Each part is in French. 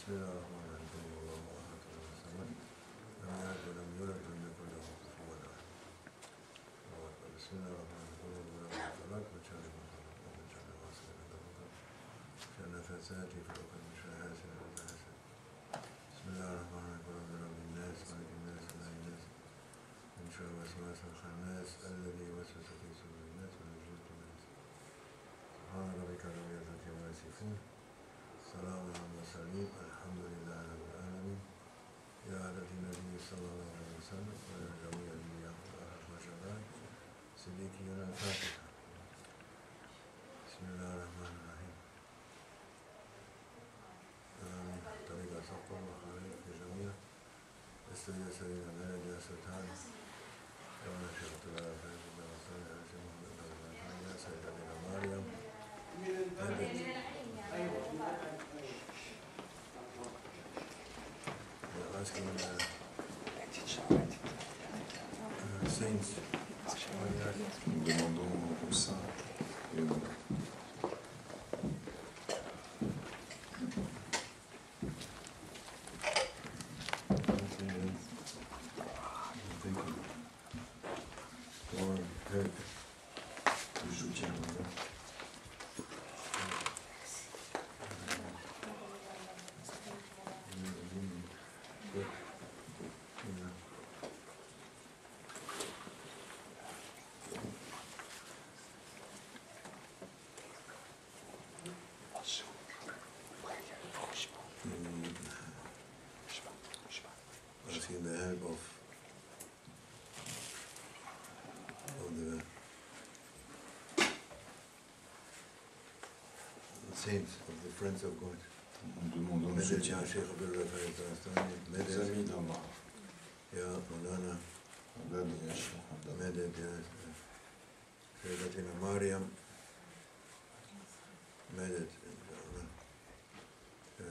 بسم الله الرحمن الرحيم اللهم احد وصمد لم يلد ولم يولد ولم يكن له كفوا احد. بسم الله الرحمن الرحيم والفلق من شر ما خلق ومن شر غاسق اذا وقب شر نفاثات في العقد من شر حاسد اذا حسد. بسم الله الرحمن الرحيم رب الناس مالك الناس اله الناس من شر وسواس الخناس الذي يوسوس في صدور الناس من الجنة والناس. سبحان ربك رب العزة عما يصفون السلام على المرسلين الحمد لله رب العالمين. يا عدد النبي صلى الله عليه وسلم ويا جميع الانبياء والاخر والشهداء صديقين الفاتحه. بسم الله الرحمن الرحيم. آمين. طريقة سقر وخارج الجميع استوي سبيل المال يا سلطان يوم نشرت لا فاز بالرسول هاشم يا سيد ابن مريم asking saints. Nous demandons aux saints et aux asking the help of the saints, of the friends of God. Nous demandons le soutien Sheikh des amis d'Allah. Ya Maulana Medet, Sayyidatina Maryam Medet,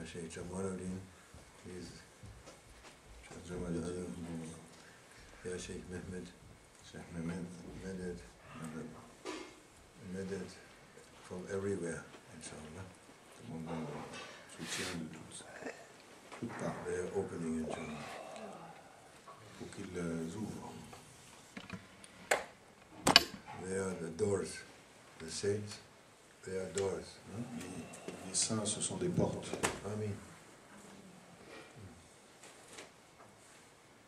Sheikh Jamaluddin, he's Ya Sheikh Mehmet, Medet, Medet from everywhere, inshallah. Demandons le soutien de toutes parts. They are opening, inshallah. Pour qu'ils ouvrent. They are the doors, the saints, they are doors. Les saints, ce sont des portes. Amen.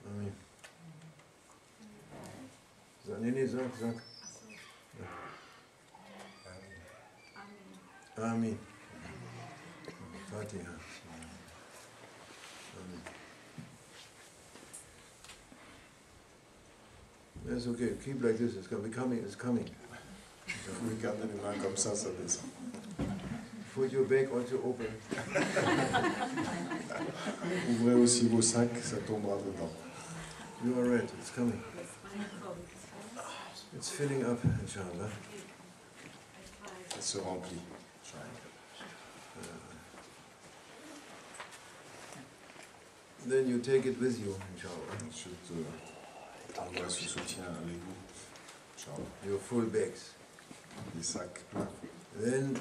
Amen. Zanini, Zak. Amen. Fatiha. Amen. That's okay. Keep like this. It's coming. It's coming. Vous gardez les mains comme ça descend. Put your bag also open. Ouvrez aussi vos sacs, ça tombera dedans. You are right. It's coming. It's filling up, inshallah. Ça se remplit. Then you take it with you, inshallah. Ensuite, envoie ce soutien avec vous. Inch'Allah. Your full bags. Les sacs pleins. Then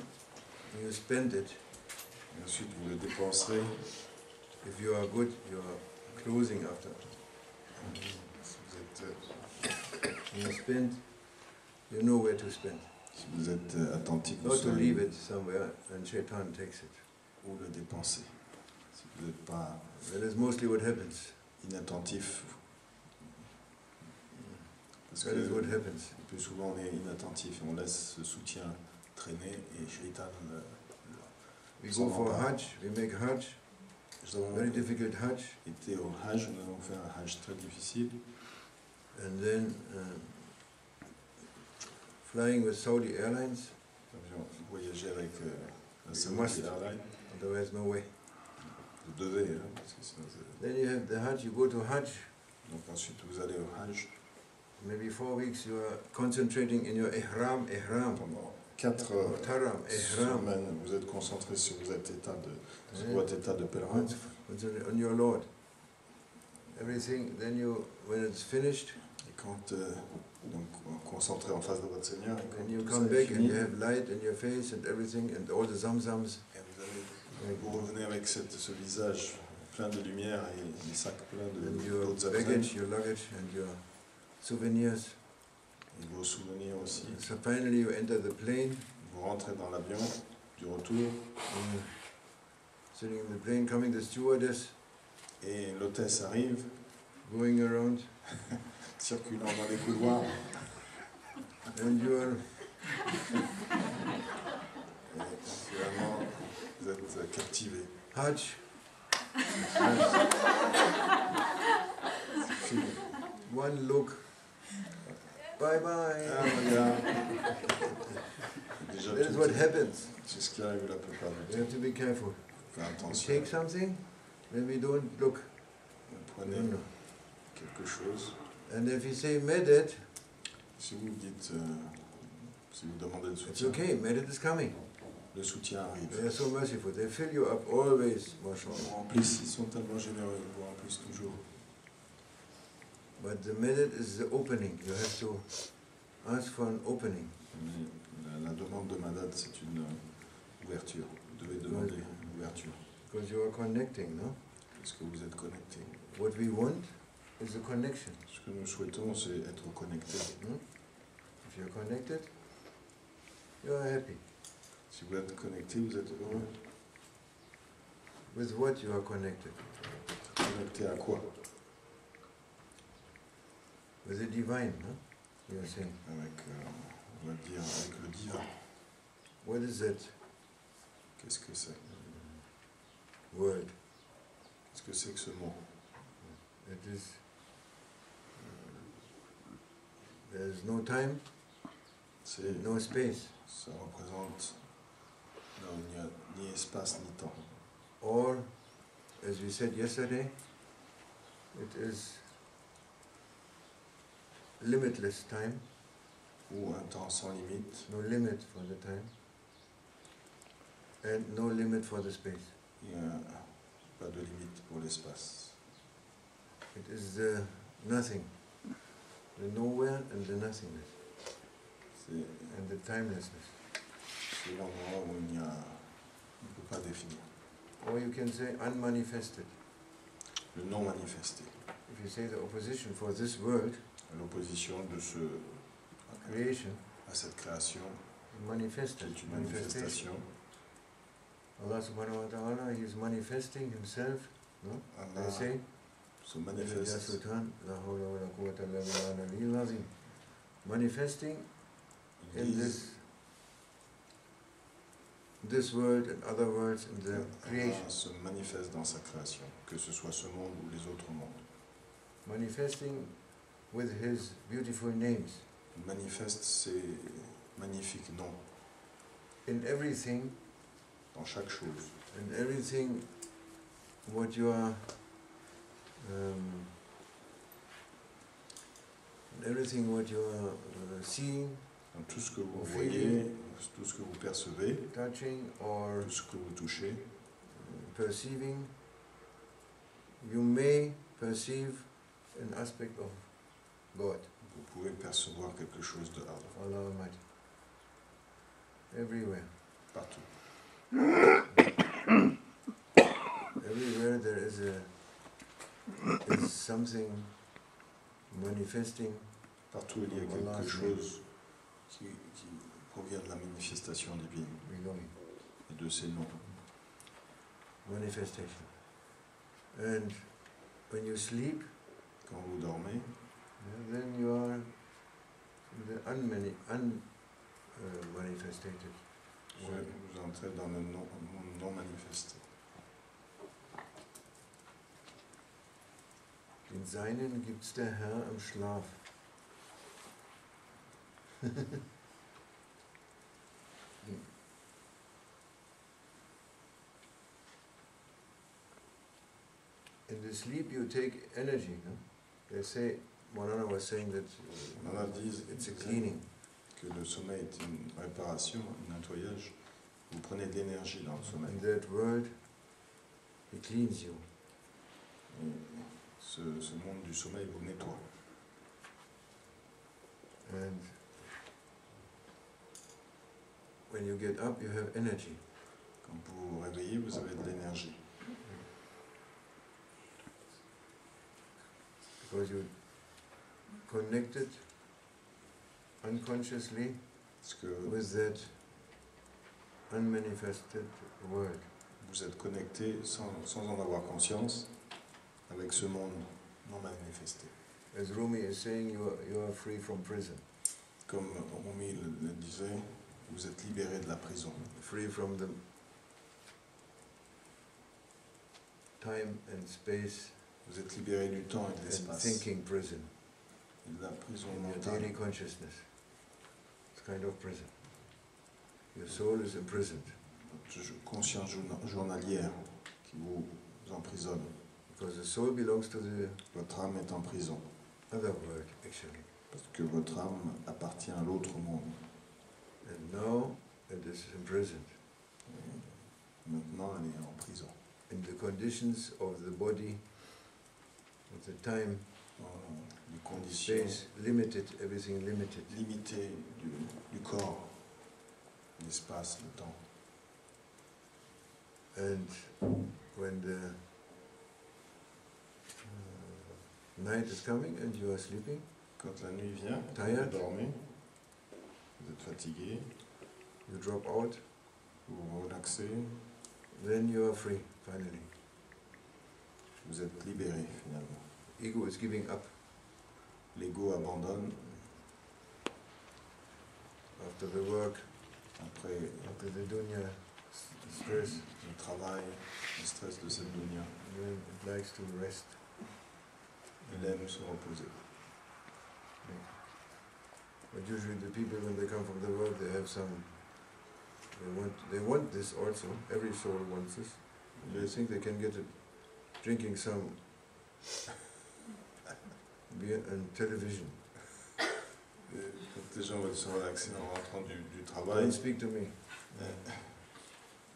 you spend it. Et ensuite, vous le dépenserez. If you are good, you are closing after. Si vous êtes, You spend, you know where to spend. si vous êtes attentif, vous Not to savez leave it somewhere and Shaitan takes it. où le dépenser. Si vous n'êtes pas That is mostly what happens. inattentif, parce That is what happens. le plus souvent on est inattentif et on laisse ce soutien traîner et Shaitan We go for Hajj, we make Hajj, Nous avons very difficult Hajj, été au Hajj, nous avons fait un Hajj très difficile. and then flying with Saudi Airlines, Nous avions voyagé avec la must. Saudi Airlines. otherwise no way. Vous devez, hein, parce que sinon Then you have the Hajj, you go to Hajj, donc ensuite vous allez au Hajj. maybe 4 weeks you are concentrating in your ihram, Pendant 4 muhtaram, ihram, semaines, vous êtes concentré sur votre état de pèlerin. on your Lord. Everything, then you, when it's finished, Et quand donc concentré en face de votre Seigneur, et quand and you tout come ça est back and fini, you have light in your face and everything and all the zamzams, et vous allez Vous revenez avec ce visage plein de lumière et les sacs pleins and de your d'autres baggage, affaires your luggage, and your souvenirs. et vos souvenirs aussi. So finally you enter the plane, Vous rentrez dans l'avion du retour sitting in the plane, coming the stewardess, et l'hôtesse arrive, going around, circulant dans les couloirs. and you are Et finalement, vous êtes captivé. Hajj, Fini. one look, bye bye. Ah, regarde. Déjà, That is what happens. c'est ce qui arrive la plupart du You temps. have to be careful. Faire You attention. take something, then we don't look. Vous prenez No. quelque chose. And if you say Medet, Si vous dites, si vous demandez le it's soutien, okay, Medet is coming. le soutien arrive. They are so merciful. They fill you up always, mashallah. En plus, ils sont tellement généreux, ils vous remplissent toujours. But the Medet is the opening. You have to ask for an opening. Mais la demande de Madad, c'est une ouverture. Vous devez demander une ouverture. Because you are connecting, no? Est-ce que vous êtes connecté? What we want is a connection. Ce que nous souhaitons, c'est être connecté. If you're connected, you are happy. Si vous êtes connecté, vous êtes heureux. With what you are connected? Connecté à quoi? With the divine, no? You are saying. Avec, on va dire, avec le divin. What is that Qu'est-ce que c'est? word? Qu'est-ce que c'est que ce mot? It is. There is no time, C'est, no space. ça représente là où il n'y a ni espace ni temps. Or, as we said yesterday, it is limitless time, Ou un temps sans limite, no limit for the time, and no limit for the space. il n'y a pas de limite pour l'espace. It is the nothing, the nowhere and the nothingness, C'est, and the timelessness. c'est l'endroit où on ne peut pas définir. Or you can say unmanifested. Le non manifesté. If you say the opposition for this world, L'opposition de ce, creation, à cette création, manifested, c'est une manifestation. manifestation. Allah subhanahu wa ta'ala, He is manifesting Himself, no? They Allah say, se Ya manifeste. Sultan, la hawla wa la quwwata illa billahi al-aliyyil azim. Manifesting in this world and other worlds in the creation. Allah se manifeste dans sa création, que ce soit ce monde ou les autres mondes. Manifesting with His beautiful names. Il manifeste ses magnifiques noms In everything, dans chaque chose. and everything what you are seeing, Dans tout ce que vous Au voyez, feeling. tout ce que vous percevez, touching or tout ce que vous touchez, perceiving, you may perceive an aspect of God, vous pouvez percevoir quelque chose de Allah, Allah Almighty, everywhere. partout. Everywhere there is something manifesting. Partout il y a Allah quelque subhanahu. chose qui provient de la manifestation divine Belonging, et de ses noms. manifestation. And when you sleep, Quand vous dormez, then you are the unmanifested. vous entrez dans le monde non manifesté. Den Seinen gibt's der Herr im Schlaf. In the sleep you take energy, no? They say, Monana was saying that Monana disent it's a cleaning. que le sommeil est une réparation, un nettoyage. Vous prenez de l'énergie dans le sommeil. In that world, He cleans you. Et ce monde du sommeil vous nettoie. And when you get up, you have energy. Quand vous vous réveillez, vous vous avez de l'énergie. Because you connected unconsciously Parce que with that unmanifested world. vous êtes connecté sans en avoir conscience avec ce monde non manifesté. As Rumi is saying, you are free from prison. Comme Rumi le disait, vous êtes libéré de la prison. Free from the time and space. Vous êtes libéré du temps et de And l'espace. thinking prison. Et de la prison In your mentale. daily consciousness. It's kind of prison. Your soul is imprisoned. Votre conscience journalière qui vous emprisonne. Because the soul belongs to the Votre âme est en prison. other world, actually. Parce que votre âme appartient à l'autre monde. And now it is imprisoned. Et maintenant, elle est en prison. In the conditions of the body, of the time, Les conditions space, limited, everything limited. limitées du corps, l'espace, le temps. And when the night is coming and you are sleeping, Quand la nuit vient, Tired. vous dormez, vous êtes fatigué, you drop out, vous vous relaxez, then you are free, finally. vous êtes libéré finalement. Ego is giving up. L'ego abandonne After the work, après after the dunya stress, le travail, le stress de cette dunya. then it likes to rest. Il aime se reposer. But usually the people, when they come from the world, they have some, they want this also, every soul wants this. They think they can get it drinking some beer and television. Quand les gens veulent se relaxer en rentrant du travail, Don't speak to me.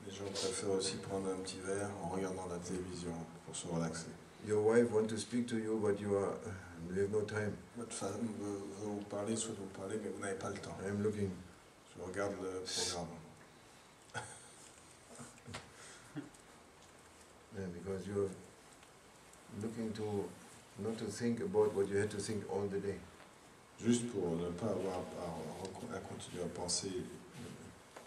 les gens préfèrent aussi prendre un petit verre en regardant la télévision pour se relaxer. Your wife wants to speak to you, but you have no time. Votre femme veut vous parler, souhaite vous parler, mais vous n'avez pas le temps. I'm looking. Je regarde le programme. Yeah, because you're looking to, not to think about what you had to think all the day. Juste pour ne pas avoir à continuer à penser,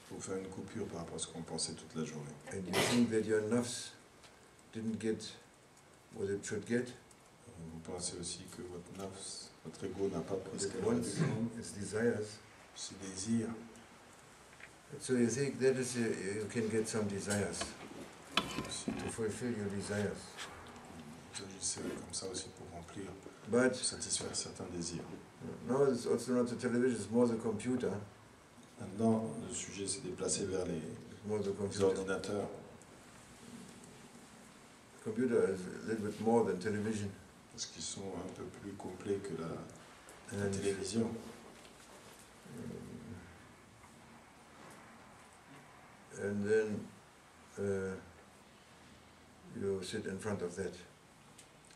pour faire une coupure par rapport à ce qu'on pensait toute la journée. And you think that your nafs didn't get what it should get. Vous pensez aussi que votre nafs, votre ego n'a pas pris ce It qu'elle aurait wants dû prendre, its desires. ses désirs. So you think that is you can get some desires to fulfill your desires. Vous agissez comme ça aussi pour remplir, But pour satisfaire certains désirs. now it's also not the television; it's more the computer. Maintenant, le sujet s'est déplacé vers les More the computer. ordinateurs. Computer is a little bit more than television. Parce qu'ils sont un peu plus complets que la And, télévision. and then you sit in front of that.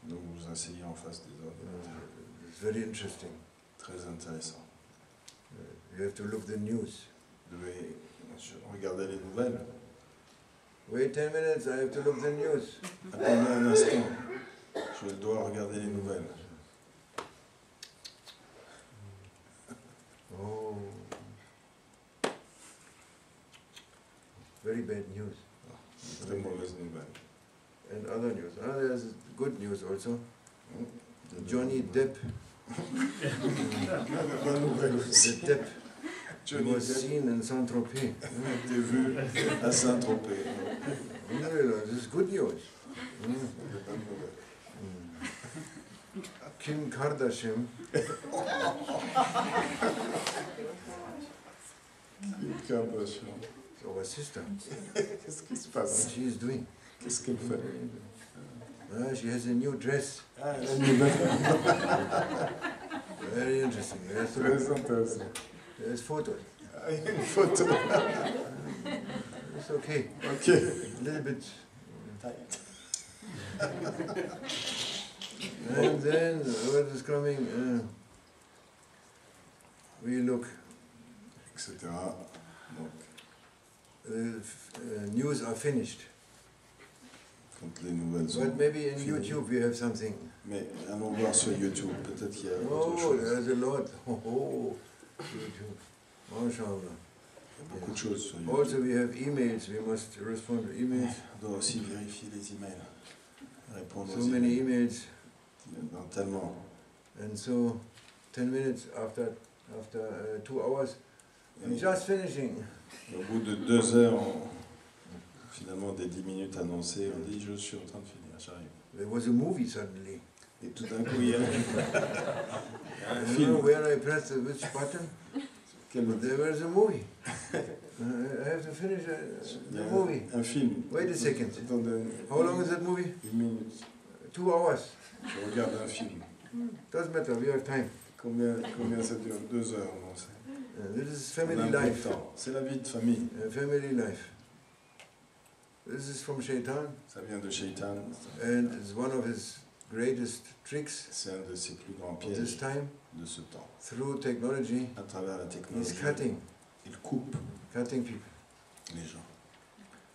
Donc vous vous asseyez en face des ordinateurs. It's very interesting. Très intéressant. You have to look the news. Vous devez regarder les nouvelles. Wait 10 minutes, I have to look the news. Attendez un instant. Je dois regarder les nouvelles. Oh, very bad news. Très mauvaise nouvelle. And other news. There's good news also. Johnny Depp. Bonne nouvelle aussi. The Depp Johnny was Depp seen in Saint-Tropez. a été vu à Saint-Tropez. This is good news. Bonne nouvelle. Kim Kardashian Kardashian. is our sister. Qu'est-ce qui se What passe? she is doing. Qu'est-ce qu'elle fait? She has a new dress. Ah, elle a une nouvelle. Very interesting. Très intéressant. There's photos. Ah, il y a une photo. It's okay. Ok. A little bit. And then what is coming? We look. Etc. Donc, News are finished. quand les nouvelles sont But maybe in finies. YouTube we have something. Mais allons voir sur YouTube, peut-être qu'il y a autre Oh, chose. there's a lot. Oh, YouTube. MashaAllah. Il y a beaucoup de choses sur YouTube. Also we have emails. We must respond to emails. On doit aussi vérifier les emails. Répondre So aux many emails. emails. Il y en a tellement. And so 10 minutes after 2 hours, I'm Et just finishing. au bout de 2 heures, finalement des 10 minutes annoncées, on dit je suis en train de finir, j'arrive. There was a movie suddenly. Et tout d'un coup, il y a un I don't know film. where I pressed which button, Quel- but there was a movie. I have to finish Il y the a movie. un film. Wait a second. Attendez, How long is that movie? 1 minute. 2 hours. Je regarde un film. Doesn't matter, we have time. Combien ça dure? 2 heures, non, c'est... This is on a family un peu de life. temps. C'est la vie de famille. Family life. This is from Shaitan, Ça vient de Shaitan. and it's one of his greatest tricks C'est un de ses plus grands of this pièges time. de ce temps. Through technology, À travers la he's technologie, cutting il coupe people, les gens.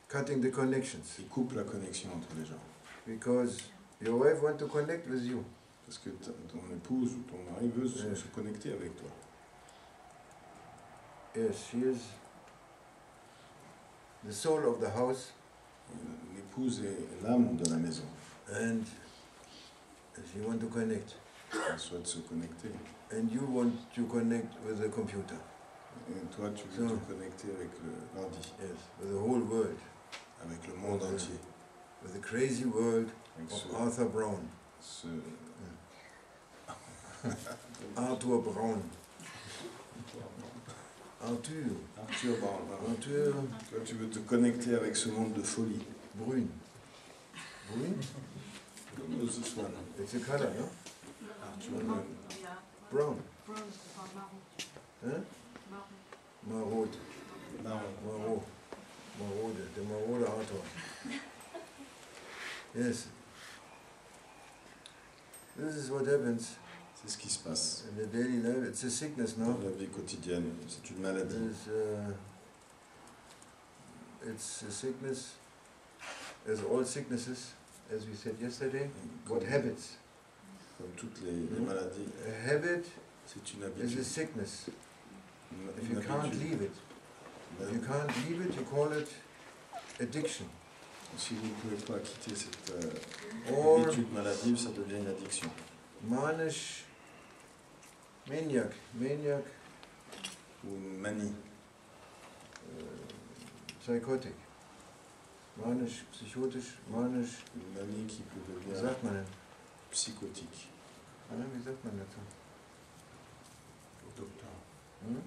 cutting the connections. Il coupe la connexion entre les gens. Because your wife wants to connect with you. Parce que ton épouse ou ton mari veut se connecter avec toi. Yes, she is the soul of the house, L'épouse est l'âme de la maison. and she wants to connect. Elle souhaite se connecter. And you want to connect with the computer. Et toi, tu veux So- te connecter avec l'ordi, Yes, with the whole world, avec le monde Okay. entier. with the crazy world Avec of Arthur Brown. ce... Arthur Brown. Arthur. Arthur Brown. Arthur Toi, tu veux te connecter avec ce monde de folie. Brun. Brun? Comme this one. It's a color, no? Arthur Brown. Brown. Marron. Huh? Marot. Marot. Marode. The Marode Arthur. Yes. This is what happens C'est ce qui se passe in the daily life. It's a sickness now. dans la vie quotidienne. C'est une maladie. It's a sickness, as all sicknesses, as we said yesterday. What Comme, habits? comme toutes les maladies, A habit c'est une is a habitude. sickness. If Une you can't habitude. leave it, if you can't leave it, you call it addiction. Si vous ne pouvez pas quitter cette Or habitude maladive, ça devient une addiction. manish, maniac, Ou une manie. psychotic. Manisch, psychotisch, manisch, Une manie qui peut wie devenir sagt man denn? psychotique. Ja, wie sagt man dazu? Docteur. Hm?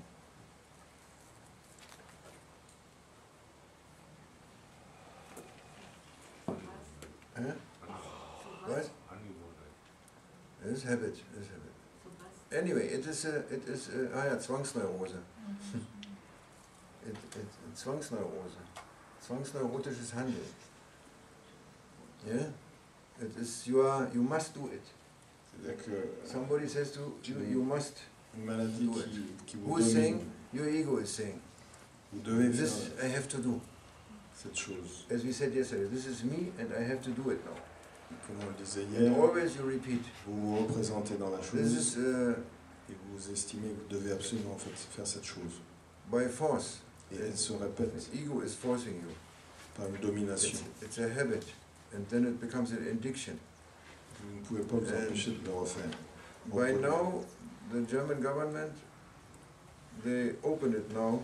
Hä? Was? It is habit, it is habit. Anyway, it is ja, Zwangsneurose. Zwangsneurose. Zwangsneurotisches Handeln. Yeah? It is, you must do it. C'est-à-dire que Somebody says to you, you must. une maladie Do it. qui vous Who is domine, saying? Your ego is saying. vous devez faire This I have to do. cette chose. As we said yesterday, this is me and I have to do it now. Comme on le disait And hier, always you repeat. vous vous représentez dans la This chose is et vous estimez que vous devez absolument faire cette chose. by force. Et elle se répète The ego is forcing you. par une domination. It's a habit. And then it becomes an addiction. Vous ne pouvez pas vous empêcher de le refaire. By now, the German government, they open it now.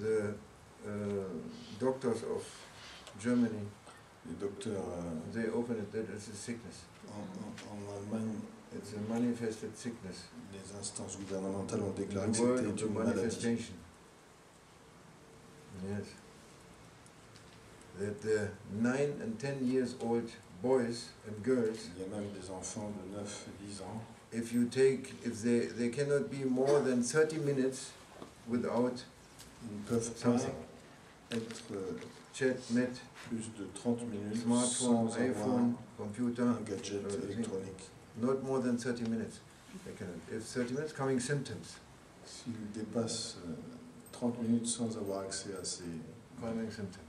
The doctors of Germany, Les docteurs they open it that it's a sickness. en Allemagne, It's a manifested sickness. les instances gouvernementales ont déclaré que The word c'était of the une maladie. manifestation. Yes. That the 9 and 10 years old boys and girls, Il y a même des enfants de 9 et 10 ans, if they cannot be more than 30 minutes without ils ne peuvent pas something. être Chat, net, plus de 30 minutes smartphone, sans avoir iPhone, computer, un gadget everything. électronique. not more than 30 minutes. They cannot. If 30 minutes, coming symptoms. S'ils dépassent 30 minutes sans avoir accès à ces Coming symptoms.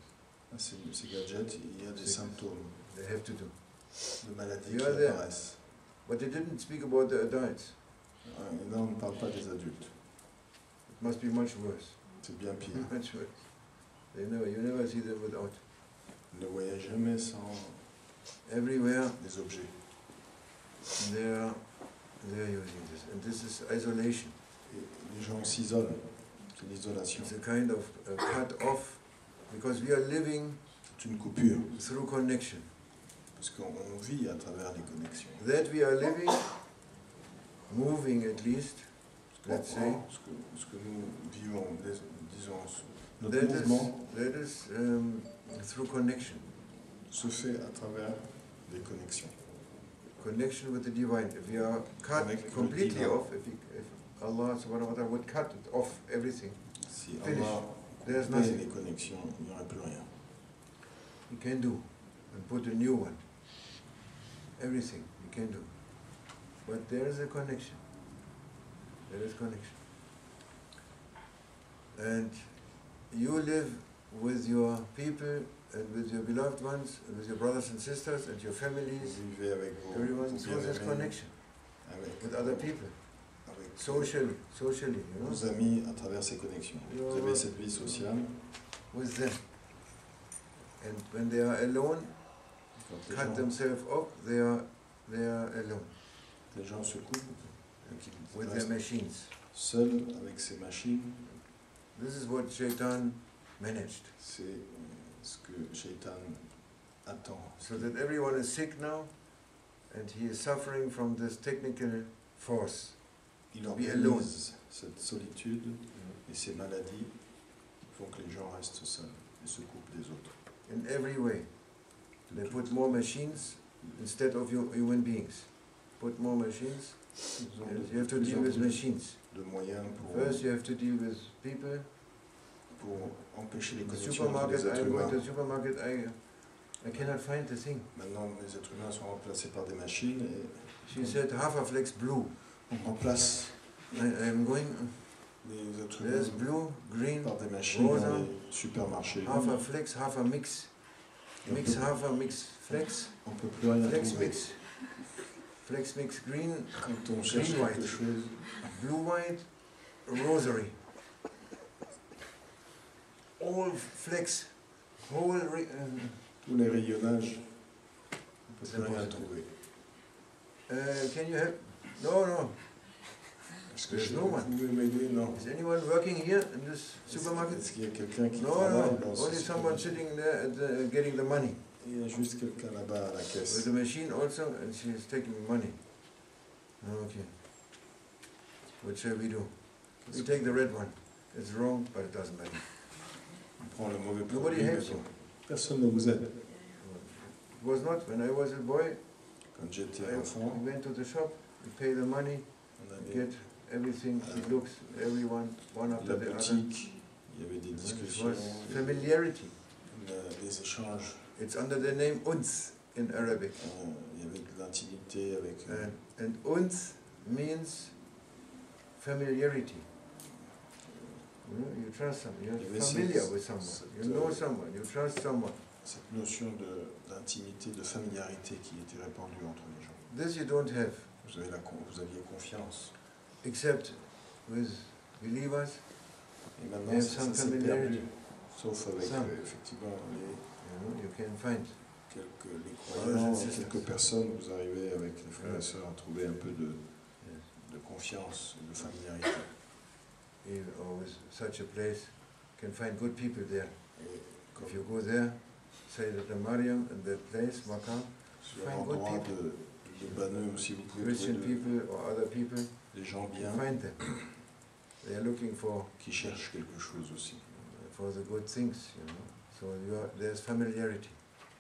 Ces gadgets, il y a des symptômes they have to do. de maladies You qui are there. apparaissent. But they didn't speak about the adults. Et là, on ne parle pas des adultes. It must be much worse. C'est bien pire. Much worse. You never see them without. Ne voyez jamais sans Everywhere des objets. they are using this. And this is isolation. Et les gens s'isolent. C'est l'isolation. It's a kind of cut off because we are living C'est une coupure. through connection. Parce qu'on vit à travers les connexions. That we are living, moving at least, let's say, Ce que nous vivons, disons, notre mouvement that is through connection. se fait à travers des connexions. Connection with the divine. If we are cut Avec completely le divin. off, if Allah subhanahu wa ta'ala would cut it off everything, Si Finish. Allah There's coupait nothing. les connexions, il n'y aurait plus rien. He can do and put a new one. Everything he can do. But there is a connection. There is connection. And you live with your people and with your beloved ones, and with your brothers and sisters and your families, Vous vivez avec vos everyone through this bien-aimés, connection avec, with other people, avec socially, you know, vos amis à travers ces connexions. Vous avez cette vie sociale. with them. And when they are alone, Quand les cut gens, themselves off, they are alone les gens se coupent et qu'ils with their restent machines. seuls avec ces machines, This is what Shaitan managed. c'est ce que Shaitan attend. So that everyone is sick now, and he is suffering from this technical force. Il Be alone. organise cette solitude et ces maladies font que les gens restent seuls et se coupent des autres. In every way. They put more machines instead of human beings. Put more machines. Ils ont And de you have to plus deal en with plus machines. de moyens First you have to deal with people. pour empêcher les In the connexions entre les supermarket, êtres I go humains. to the supermarket, I cannot find the thing. Maintenant, les êtres humains sont remplacés par des machines et She said, Haferflex blue. on remplace I'm going, les êtres there's humains blue, green, par des machines rosa, dans les supermarchés. Haferflex, Hafermix. Et on Mix, peut- Hafermix, flex. on peut plus rien Flex trouver. mix. Flex mix green, Quand on cherche Green quelque white. chose, blue white, rosary. All flex, whole tous les rayonnages, on peut plus rien trouver. can you help? No. Est-ce que There's no vous one. pouvez m'aider? Non. Is anyone working here in this supermarket? Est-ce qu'il y a quelqu'un qui No, travaille dans ce only someone supermarché? sitting there at getting the money. Il y a juste quelqu'un là-bas à la With caisse. the machine also, and she is taking money. Okay. What shall we do? We take the red one. It's wrong, but it doesn't matter. On prend le mauvais Nobody produit, mais helps bon, you. personne ne vous aide. It was not, when I was a boy, Quand j'étais we enfant, went to the shop, we pay the money, on we allait get everything, it looks, everyone, one à after la the other. boutique, il y avait des And it discussions, was familiarity. des échanges, It's under the name uns in Arabic. il y avait de l'intimité avec... And uns means familiarity. You know, you trust someone, Il y you're avait familiar cette- with someone, cette, you know someone, you trust someone. cette notion d'intimité, de familiarité qui était répandue entre les gens. This you don't have, Vous aviez confiance. except with believers. Et You maintenant, have ça some s'est perdu. familiarity. Sauf avec, Some. effectivement, You know, you can find. les Brothers croyants, and sisters. quelques personnes, vous arrivez avec les frères et Yeah. sœurs à trouver un peu de confiance, de familiarité. Or with such a place, you can find good people there. Et If you go there, say that the Mariam and that place, Makkah, sur find good l'endroit people. de Banneux aussi, vous pouvez Christian trouver people or other people, des gens you bien find them. They are looking for qui cherchent quelque chose aussi. the good things, you know. So there's familiarity.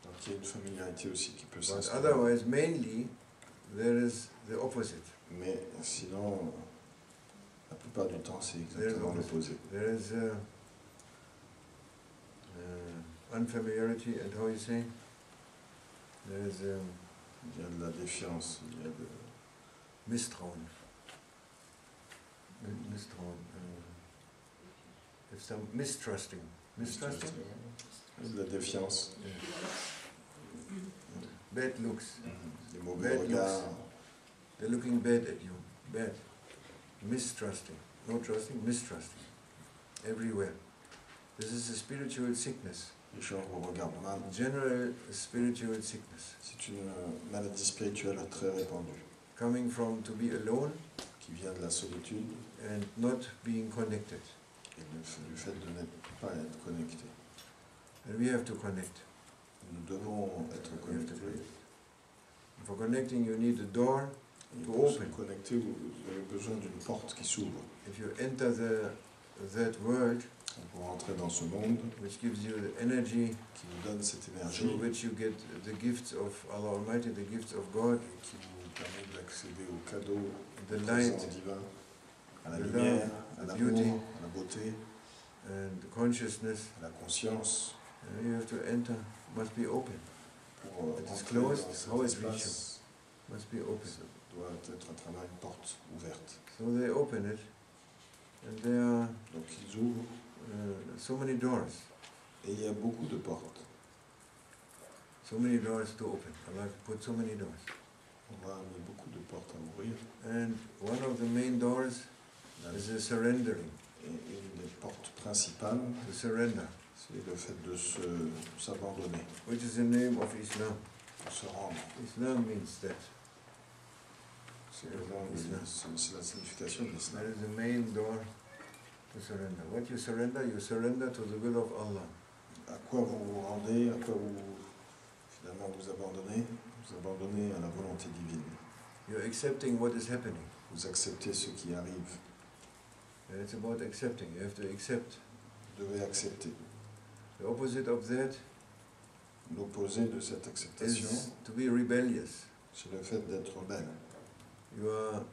Donc il y a une familiarité aussi qui peut But s'installer. otherwise, mainly, there is the opposite. Mais sinon, la plupart du temps, c'est There is exactement l'opposé. There is unfamiliarity, and how you say? There is Il y a de la défiance, il y a de... Misstrauen. Misstrauen. If some mistrusting. Mistrusting? De la défiance. Bad looks. Des mauvais Bad regards. looks. They're looking bad at you. Bad. Mistrusting. No trusting, mistrusting. Everywhere. This is a spiritual sickness. Les gens vous regardent mal. General spiritual sickness. C'est une maladie spirituelle très répandue. Coming from to be alone Qui vient de la solitude and not being connected. et du fait de ne pas être connecté. And we have to connect. Nous devons être We have to connectés. connect. For connecting you need a door Et to pour se open. connecter, vous avez besoin d'une porte qui s'ouvre. If you enter that world, Pour entrer dans ce monde which gives you the energy qui vous donne cette énergie, through which you get the gifts of Allah Almighty, the gifts of God, et qui vous permet d'accéder au cadeau the du light présent divin, à la the lumière, love, à the l'amour, beauty. à la beauté, and consciousness, à la conscience, you have to enter, must be open, pour It is entrer closed, dans how cet it reach espace, must be open. ça doit être à travers une porte ouverte. So they open it, and there are Donc ils ouvrent, so many doors, et il y a beaucoup de portes. so many doors to open. Allah put so many doors. On va amener beaucoup de portes à ouvrir. And one of the main doors La- is the surrendering, Et une des portes principales, to surrender, c'est le fait de s'abandonner, which is the name of Islam. de se rendre. Islam means that. C'est le nom de- Islam. c'est la signification de That l'islam. is the main door to surrender. What you surrender to the will of Allah. À quoi vous vous rendez, à quoi vous finalement vous abandonnez? Vous abandonnez à la volonté divine. You're accepting what is happening. Vous acceptez ce qui arrive. And it's about accepting. You have to accept. Vous devez accepter. The opposite of that L'opposé de cette acceptation, is to be rebellious. c'est le fait d'être rebelle. You are,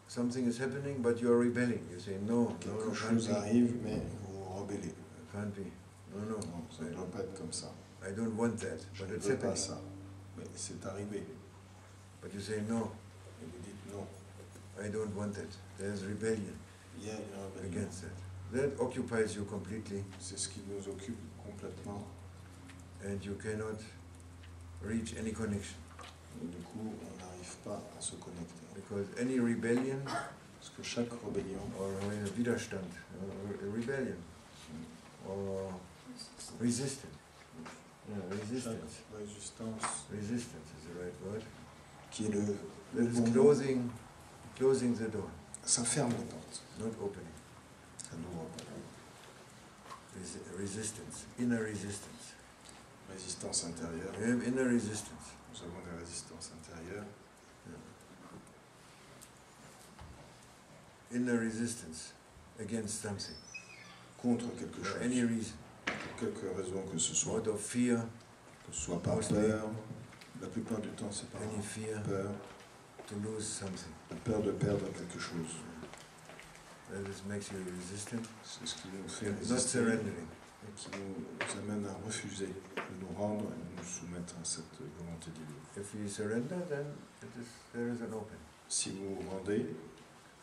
something is happening, but you are rebelling. You say, no, Quelque can't chose be. arrive, mais vous vous rebellez. Can't be. No, Non, ça ne doit pas être comme ça. I don't want that, Je but ne it's veux pas happening. ça. Mais c'est arrivé. But you say, no, Et vous dites non. I don't want that. There's rebellion Il y a une rébellion. against that. That occupies you completely, C'est ce qui nous occupe complètement. and you cannot reach any connection. Et du coup, on n'arrive pas à se connecter. Because any rebellion Parce que chaque rébellion, or Widerstand, rebellion or resistance. Yeah, resistance. chaque résistance, Resistance is the right word. qui est le That is bon mot, closing the door, ça ferme les portes. not opening. Ça n'ouvre pas. Resistance, inner resistance. Résistance intérieure. We have inner resistance. Nous avons des résistances intérieures. Inner resistance against something, Contre quelque for chose. any reason. Pour quelque raison que ce soit. Out of fear, Que ce soit par peur. La plupart du temps, c'est par any fear peur. to lose something. La peur de perdre quelque chose. That is, makes you resistant, C'est ce qui nous fait not résister surrendering. et qui nous amène à refuser de nous rendre et de nous soumettre à cette volonté divine. If you surrender, then there is an open. Si vous vous rendez,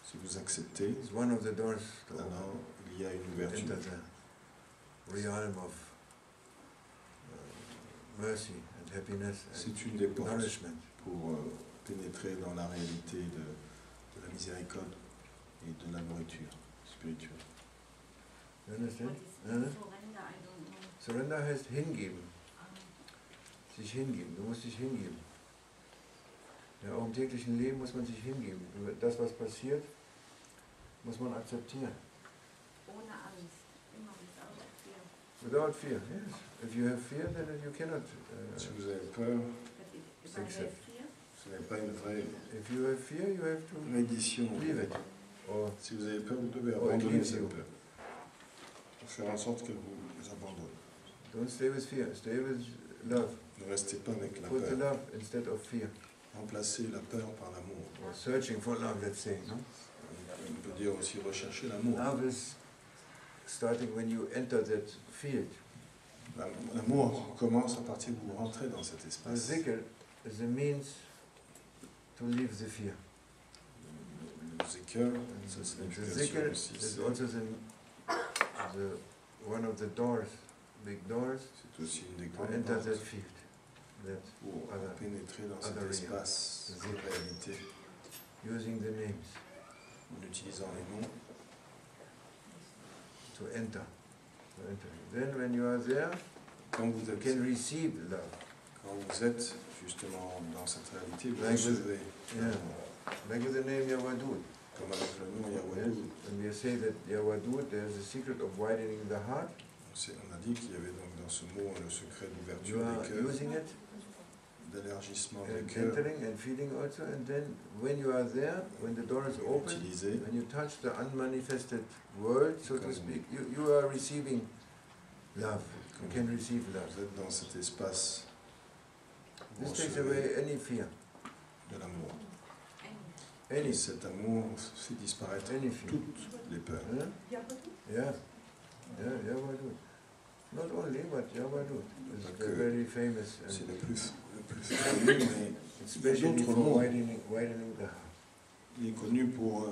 si vous acceptez, It's one of the doors to open. alors il y a une Enter ouverture. the realm of mercy and happiness and C'est une des portes nourishment. pour pénétrer dans la réalité de la miséricorde et de la nourriture spirituelle. You understand? What is Huh? surrender? I don't know. Surrender heißt hingeben. Sich hingeben. Du musst dich hingeben. Ja, auch im täglichen Leben muss man sich hingeben. Das, was passiert, muss man akzeptieren. Ohne Angst. Immer without fear. Without fear, yes. If you have fear, then you cannot. Si vous avez peur, But if I have Accept. fear, ce n'est pas une vraie If you have fear, you have to reddition. leave it. Or Si vous avez peur, vous devez Oh, it abandonner leaves cette you. peur. Pour faire en sorte qu'elle vous abandonne. don't stay with fear. Stay with love. Ne restez pas avec la Put the peur. love instead of fear. Remplacez la peur par l'amour. Or searching for love, let's say. No? On peut dire aussi rechercher l'amour. Love is starting when you enter that field. L'amour commence à partir où vous rentrez dans cet The espace. zikr is the means to leave the fear. Le zikr, sa The signification zikr aussi, is c'est also one of the doors big doors C'est aussi une des to grandes enter that portes field. That pour other- pénétrer dans cet other realm. espace de réalité using the names en utilisant les noms. to enter. To enter. Then when you are there, Quand vous you êtes, can receive love. quand vous êtes justement dans cette réalité, vous Like recevez Yeah. Like with the name Yawadud. comme avec le nom Yes. Yawadou. When we say that Yawadud, there's a secret of widening the heart. On a dit qu'il y avait donc dans ce mot le secret You d'ouverture are des cœurs, using it d'élargissement des and cœurs. entering and feeling also, and then when you are there, when the door is Vous open, l'utilisez. when you touch the unmanifested world, so to speak, you are receiving love. You can receive love. Vous êtes dans cet espace où vous This takes recevez away any fear, de l'amour. any, Et cet amour fait disparaître any fear. toutes les peurs. Huh? Yeah, Yawadud. Not only, but Yawadud is Like, very famous, C'est and le plus connu, mais especially d'autres for noms. widening the heart. il est connu pour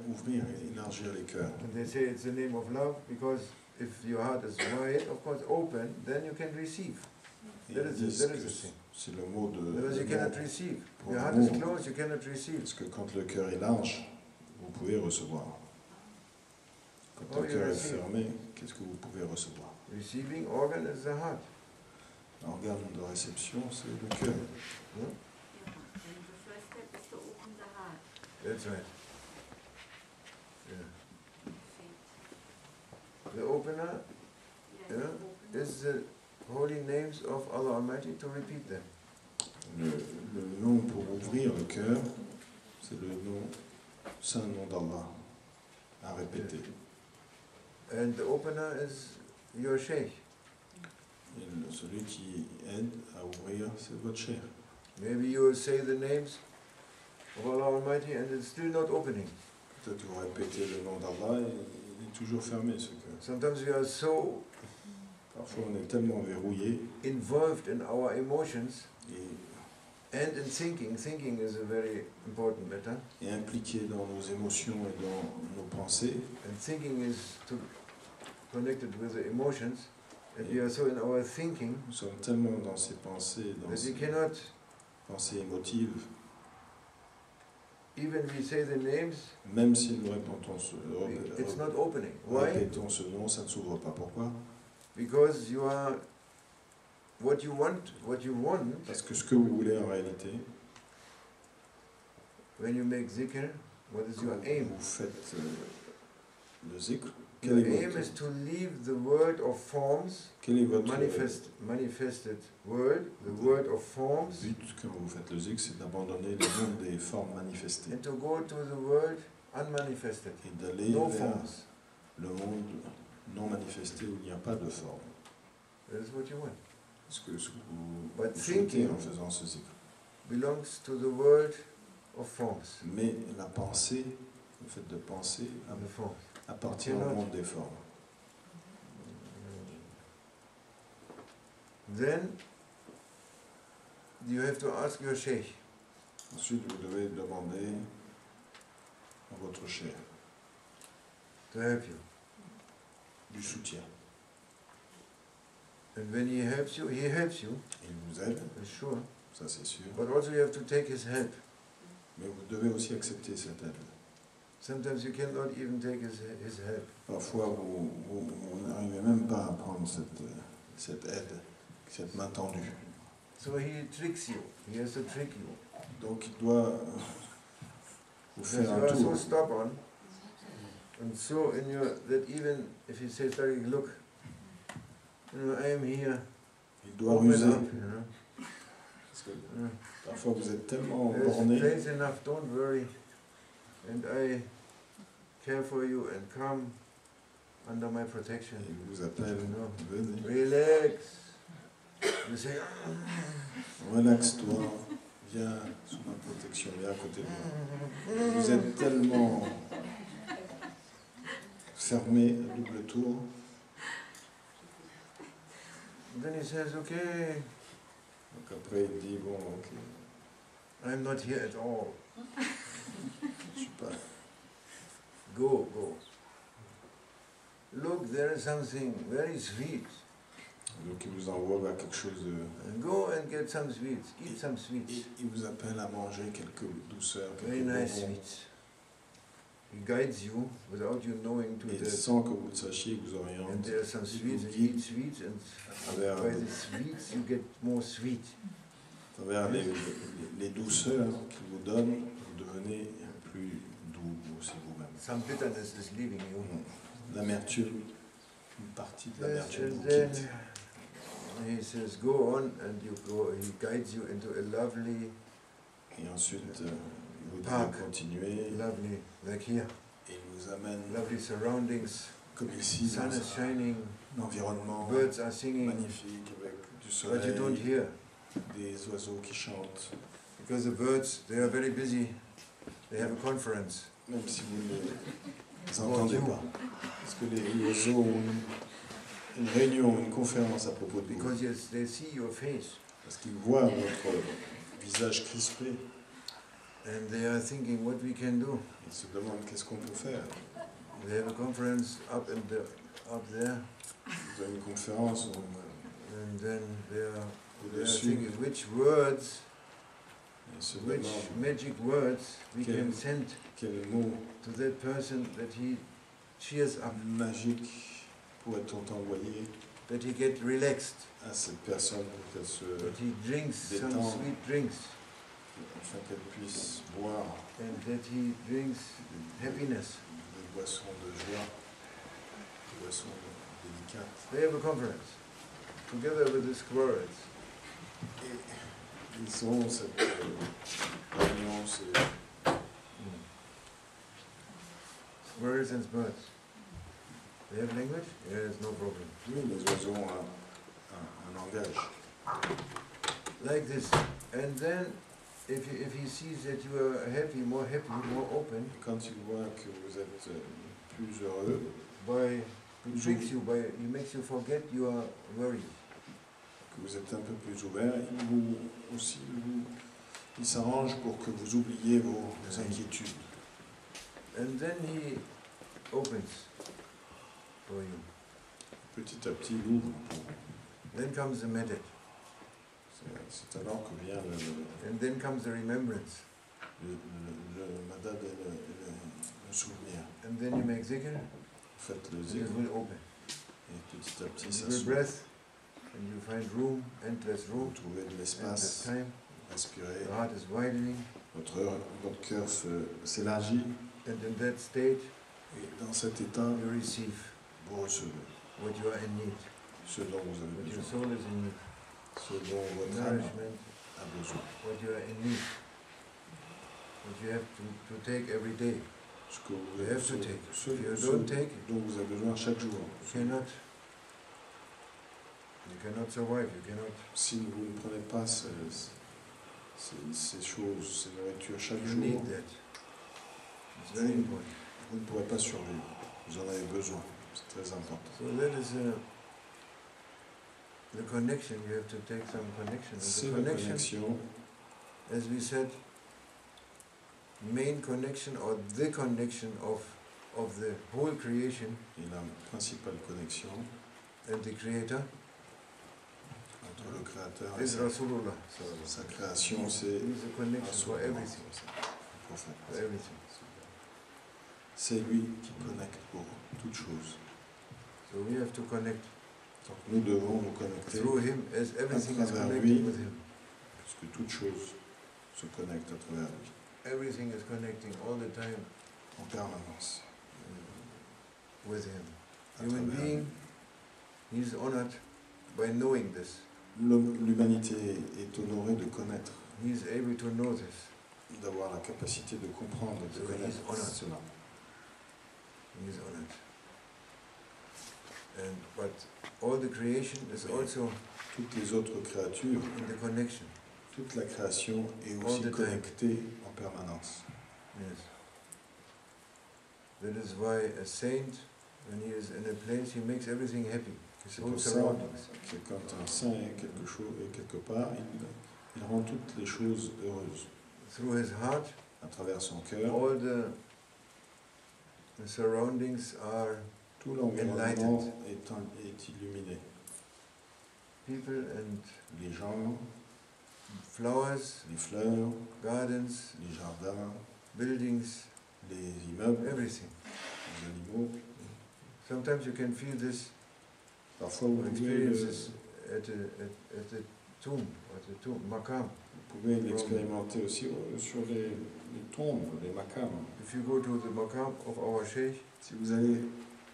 ouvrir et élargir les cœurs. And they say it's the name of love because if your heart is wide, of course, open, then you can receive. Et That ils is disent the que thing. c'est le mot de Otherwise, you le cannot mot. receive. Pour Your heart is l'amour. closed, you cannot receive. Parce que quand le cœur est large, vous pouvez recevoir. Quand Oh, le cœur you est receive. fermé, qu'est-ce que vous pouvez recevoir? Receiving organ is the heart. L'organe de réception, c'est le cœur. Huh? Yeah. And the first step is to open the heart. That's right. Yeah. Faith. The opener Yes, Yeah. open. is the holy names of Allah Almighty, to repeat them. Le nom pour ouvrir le cœur, c'est le nom, saint nom d'Allah, à répéter. And the opener is your Sheikh. Et celui qui aide à ouvrir, c'est votre chair. Maybe you will say the names of Allah Almighty and it's still not opening. Peut-être vous répétez le nom d'Allah et il est toujours fermé ce cœur. Sometimes we are so Parfois on est tellement verrouillé involved in our emotions et, and in thinking. Thinking is a very important matter. et impliqué dans nos émotions et dans nos pensées. And thinking is connected with the emotions. And we are so in our thinking Nous sommes tellement dans ces pensées, dans that we ces cannot, pensées émotives, even we say the names, même si nous répétons it's not opening. Why? répétons ce nom, ça ne s'ouvre pas. Pourquoi? Because you are what you want, Parce que ce que vous voulez en réalité, when you make zikr, what is your quand aim? vous faites le zikr, Your aim is to leave the world of forms, quel est votre manifested world, the world of forms, but quand vous faites le zikr? C'est d'abandonner le monde des formes manifestées and to go to the world unmanifested, et d'aller no vers forms. le monde non manifesté où il n'y a pas de forme. That is what you want. Ce que vous But souhaitez thinking en faisant ce zikr. belongs to the world of forms, Mais la pensée, le fait de penser, the forms. appartient au monde des formes. Then you have to ask your sheikh. Ensuite, vous devez demander à votre chair To help you. du soutien. And when he helps you, Il vous aide, sure. ça c'est sûr. But also you have to take his help. Mais vous devez aussi accepter cette aide. Sometimes you cannot even take his help. Parfois, vous n'arrivez même pas à prendre cette aide, cette main tendue. So he tricks you. He has to trick you. Donc, il doit vous Because faire you un are so tour. stubborn. And so in your, that even if he says, Tariq, look, I am here. Il doit Open ruser. up, Parce que parfois, vous êtes tellement There's borné. place enough, don't worry. And I care for you and come under my protection. Il vous appelle, venez, Relax. You say, relaxe-toi, viens sous ma protection, viens à côté de moi. Vous êtes tellement fermé à double tour. then he says, okay, Donc après, il dit, bon, ok, I'm not here at all. je suis pas... Go. Look, there is something very sweet. Donc il vous envoie vers quelque chose de... And go and get some sweets. Eat some sweets. Il vous appelle à manger quelques douceurs, Very quelques nice bonbons. sweets. He guides you without you knowing to Et the... sans que vous le sachiez, il vous oriente. And there are some sweets, and Il you eat sweets, and travers, by the sweets you get more sweet. à travers les douceurs qu'il vous donne, vous devenez plus doux aussi vous-même. Some bitterness is leaving you. L'amertume, une partie de Yes, l'amertume and vous then quitte. he says, go on, and you go. He guides you into a lovely, Et ensuite, vous Parc. devez continuer. lovely, like here, Et il vous amène, lovely surroundings. comme ici, Sun dans is shining, un environnement birds are singing, magnifique, avec du but you don't soleil, hear des oiseaux qui chantent. because the birds they are very busy. They have a conference. Même si vous ne les entendez pas. Parce que les oiseaux ont une réunion, une conférence à propos de vous. Because yes, they see your face Parce qu'ils voient votre visage crispé. and they are thinking what we can do. Ils se demandent qu'est-ce qu'on peut faire. They have a conference up there, Vous avez une conférence and then they are au-dessus. thinking which words, Ils se which demandent magic words we Quel- can send quel mot to that person that he cheers up, magique pourrait-on envoyer that he get relaxed, à cette personne pour qu'elle se... that he drinks some détend. sweet drinks, afin qu'elle puisse boire and that he drinks happiness. des boissons de joie, des boissons délicates. They have a conference together with the squirrels. Et ils ont cette réunion, Squirrels and birds. They have language? Yes, no problem. oui, les oiseaux ont un langage. Like this. And then, if he sees that you are happy, more open, Et quand il voit que vous êtes plus heureux, he makes you forget your worries. que vous êtes un peu plus ouvert, il s'arrange pour que vous oubliez vos inquiétudes. And then he opens for you. Petit à petit, il ouvre. Then comes the meditate. C'est alors que vient And then comes the remembrance. le madad et le souvenir. And then you make zikr, Faites le and it zikr, will open. et petit à petit, You ça will s'ouvre. breath, and you find room, endless Vous room, trouvez de endless l'espace, time. respirez, The heart is widening, votre cœur s'élargit, and in that state, et dans cet état, you receive vous recevez what you are in need, ce dont vous avez what your besoin, soul is in need, ce dont votre âme nourishment, a besoin, what you are in need, what you have to take every day. ce que vous You avez have to besoin, take. ce If you don't take it, dont vous avez besoin chaque jour. you cannot survive, you cannot. Si vous ne prenez pas ces choses, ces nourritures chaque You jour, need that. It's very important. vous ne pourrez pas survivre. Vous en avez besoin. C'est très important. So that is the connection. You have to take some connection. And C'est the la connection, connexion, as we said, main connection or the connection of the whole creation et la principale connexion and the Creator entre le Créateur et is Rasulullah. So sa création, c'est He's the connection for Rasulullah, everything. le prophète. For everything. C'est lui qui connecte pour toutes choses. So we have to connect Donc nous devons nous connecter, through Him as everything is travers connected lui. with Him. puisque toutes choses se connectent à travers lui, Everything is connecting all the time en permanence. with Him. À Human travers being, he is honored by knowing this. L'humanité est honorée de connaître, He is able to know this. d'avoir la capacité de comprendre, de So he is connaître honored. cela. He is honored. But all the creation is Oui. also Toutes les autres créatures, in the connection. toute la création est All aussi the time. connectée en permanence. Yes. That is why a saint, when he is in a place, he makes everything happy. His C'est whole pour ça surroundings. que quand un saint est quelque part, il rend toutes les choses heureuses. Through his heart, À travers son cœur, all the surroundings are tout l'environnement est illuminé. people and les gens, flowers, les fleurs, gardens, les jardins, buildings, les immeubles, everything. les animaux. Sometimes you can feel this Parfois, vous or pouvez experience this at the tomb, maqam. Vous pouvez l'expérimenter aussi sur les tombes, les maqams. If you go to the maqam of our Sheikh, Si vous allez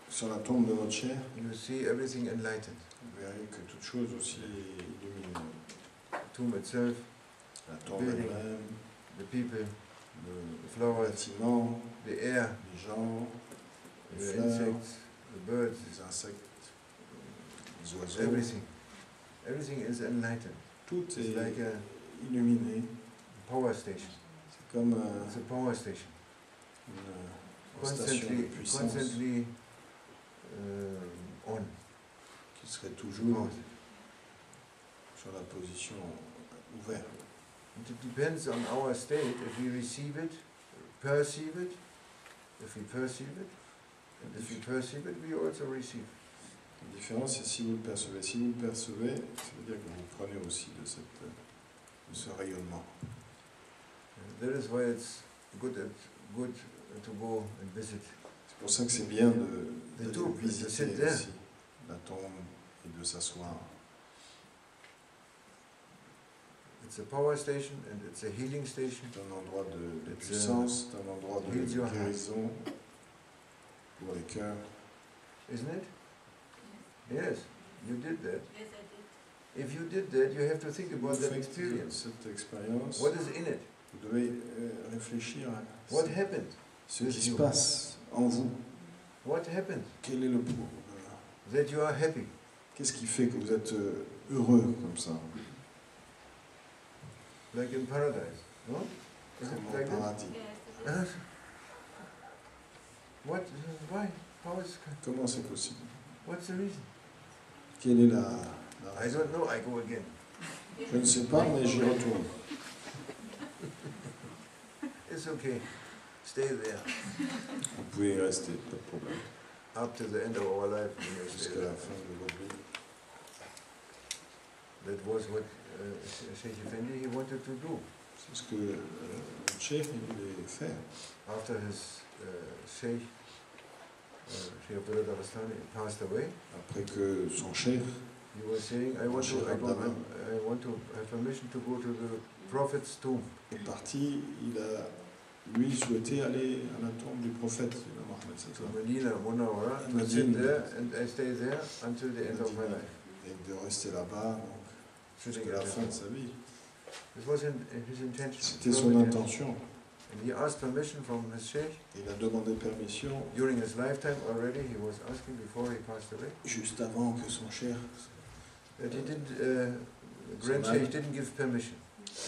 sur la tombe de notre cheikh, you see everything enlightened. vous verrez que toute chose aussi est illuminée. The tomb itself, La tombe elle-même, the people, le the flowers, bâtiment, the air, les gens, les the fleurs, insects, the birds, les insectes, les oiseaux. everything. Everything is enlightened. Tout It's est like a illuminé. power station. C'est comme It's a power station. une station de puissance Constantly on. qui serait toujours Power. sur la position ouverte. It depends on our state, if we receive it, perceive it, if we perceive it, and if we perceive it, we also receive. La différence, c'est si vous le percevez. Si vous le percevez, ça veut dire que vous prenez aussi de ce rayonnement. That is why it's good to go and visit. C'est pour ça que c'est bien de tomb, visiter de aussi la tombe et de s'asseoir. It's a power station and it's a healing station. C'est un endroit de It's puissance, c'est un endroit de heals your guérison pour les cœurs. Isn't it? Yes, you did that. Yes, I did. If you did that, you have to think about Vous that faites experience. cette expérience, What is in it? vous devez réfléchir à What happened? ce qui se passe en vous. What happened? Quel est That you are happy. qu'est-ce qui fait que vous êtes heureux comme ça, Like in paradise, no? Is it comme au like that? paradis? Yes, it is. What? Why? How is? Comment c'est possible? What's the reason? Quelle est la I raison? don't know. I go again. Je ne sais pas, mais j'y retourne. It's okay. Stay there Vous pouvez y rester, pas de problème, up to the end of our life. You may stay jusqu'à there. la fin de votre vie. That was what Sheikh Effendi he wanted to do C'est ce que le cheikh voulait faire. after his Sheikh Sheikh Abdullah Darastani passed away. Après que son cheikh, He was saying, I want to have permission to go to the Prophet's tomb. est parti, il a lui souhaité aller à la tombe du prophète, Mohammed To sallallahu Medina Munawwara, and Medina. sit there, and I stay there until the end of my life. et de rester là-bas donc, Sitting jusqu'à la at fin the de sa vie. This was his intention. C'était son intention. And he asked permission from his sheikh. Il a demandé permission During his lifetime already, he was asking before he passed away. juste avant que son cheikh, But he didn't, Grand Sheikh didn't give permission.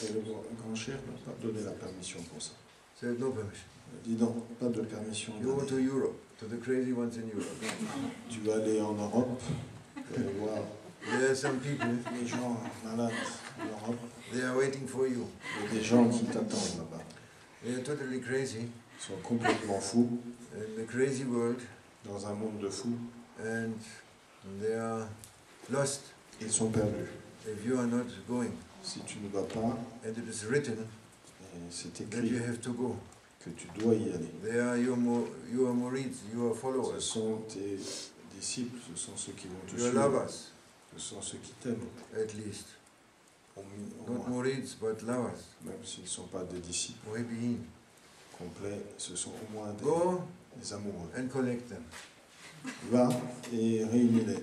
et le grand cheikh n'a pas donné la permission pour ça. Said no permission. Il a dit non, pas de permission. You go to d'aller. Europe, to the crazy ones in Europe. Tu vas aller en Europe, tu vas voir There are some people, les gens malades en Europe, they are waiting for you. il y a des gens qui t'attendent là-bas. They are totally crazy Ils sont complètement fous, in the crazy world, dans un monde de fous. and they are lost Ils sont perdus. if you are not going. Si tu ne vas pas, And it is written et c'est that écrit you have to go. que tu dois y aller. They are your murids, your Ce followers, sont tes disciples, ce sont ceux qui vont te your suivre, lovers, ce sont ceux qui t'aiment, at least. au Not moins. murids, but lovers. Même s'ils ne sont pas des disciples Muhibbin. complets, ce sont au moins Go des amoureux. and collect them. Va et réunis-les.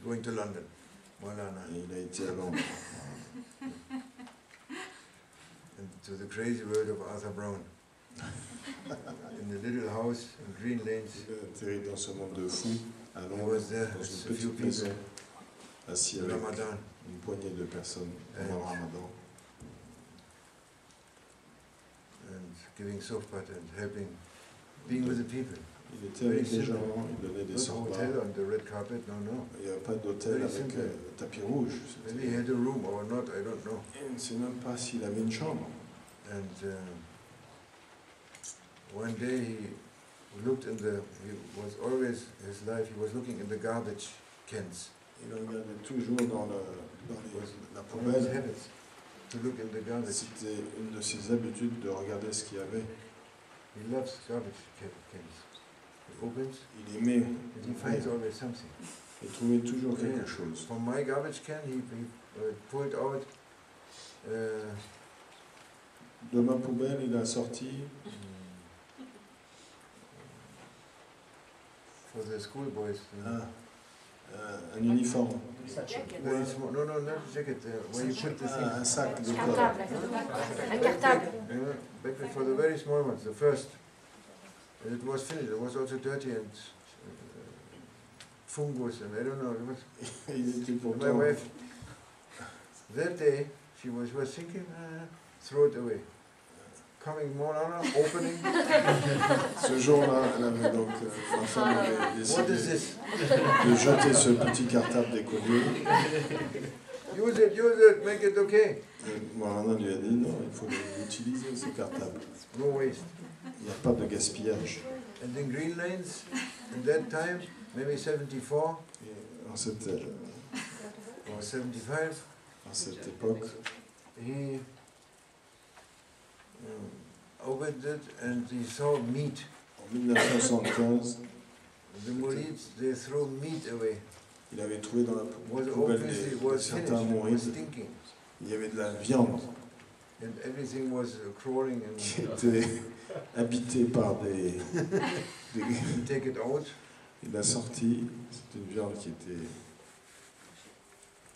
Going to London. Maulana. Et il a été à Londres, And to the crazy world of Arthur Brown. In the little house in Green Lanes. il a atterri dans ce monde de fous à I Londres, was there dans with une a few petite maison, people. assis avec Ramadan. une poignée de personnes pendant le Ramadan, And giving sohbat and helping, being with the people. il était avec les gens, il donnait des Not a sorbats. hotel on the red carpet, no. Il n'y a pas d'hôtel Very avec simple. tapis rouge. Maybe he had a room or not, I don't know. Et on ne sait même pas s'il avait une chambre. And one day he was always, his life, he was looking in the garbage cans. Il regardait toujours dans la One of his poubelle. habits, to look in the garbage. C'était une de ses habitudes de regarder ce qu'il y avait. He loves garbage cans. He opens, Il aimait and he finds always something. et trouvait toujours quelque chose. From my garbage can, he pulled out De ma poubelle, il a sorti for the schoolboys. un uniforme. Very small. No, not a jacket. Where you put the things. Un sac de Cartable. corps. Un cartable. Back for the very small ones, the first. And it was finished. It was also dirty and fungus and I don't know. It was Il était my pourtant. wife. That day, she was thinking, throw it away. Coming more on, opening. Ce jour-là, elle avait donc, ma femme avait What is décidé this? de jeter ce petit cartable d'écolier. Use it, make it okay. Et Moana lui a dit non, il faut l'utiliser ce cartable. No waste. Il n'y a pas de gaspillage. And in Green Lanes, at that time, maybe 74 Et en cette or 75, époque, he opened it and he saw meat. en 1975, The Murids, they throw meat away. il avait trouvé dans la Was poubelle obviously was certains finished, was mourides. stinking, Il y avait de la viande and everything was crawling qui and était habitée par des. you take it out, Il l'a sorti. C'était une viande qui était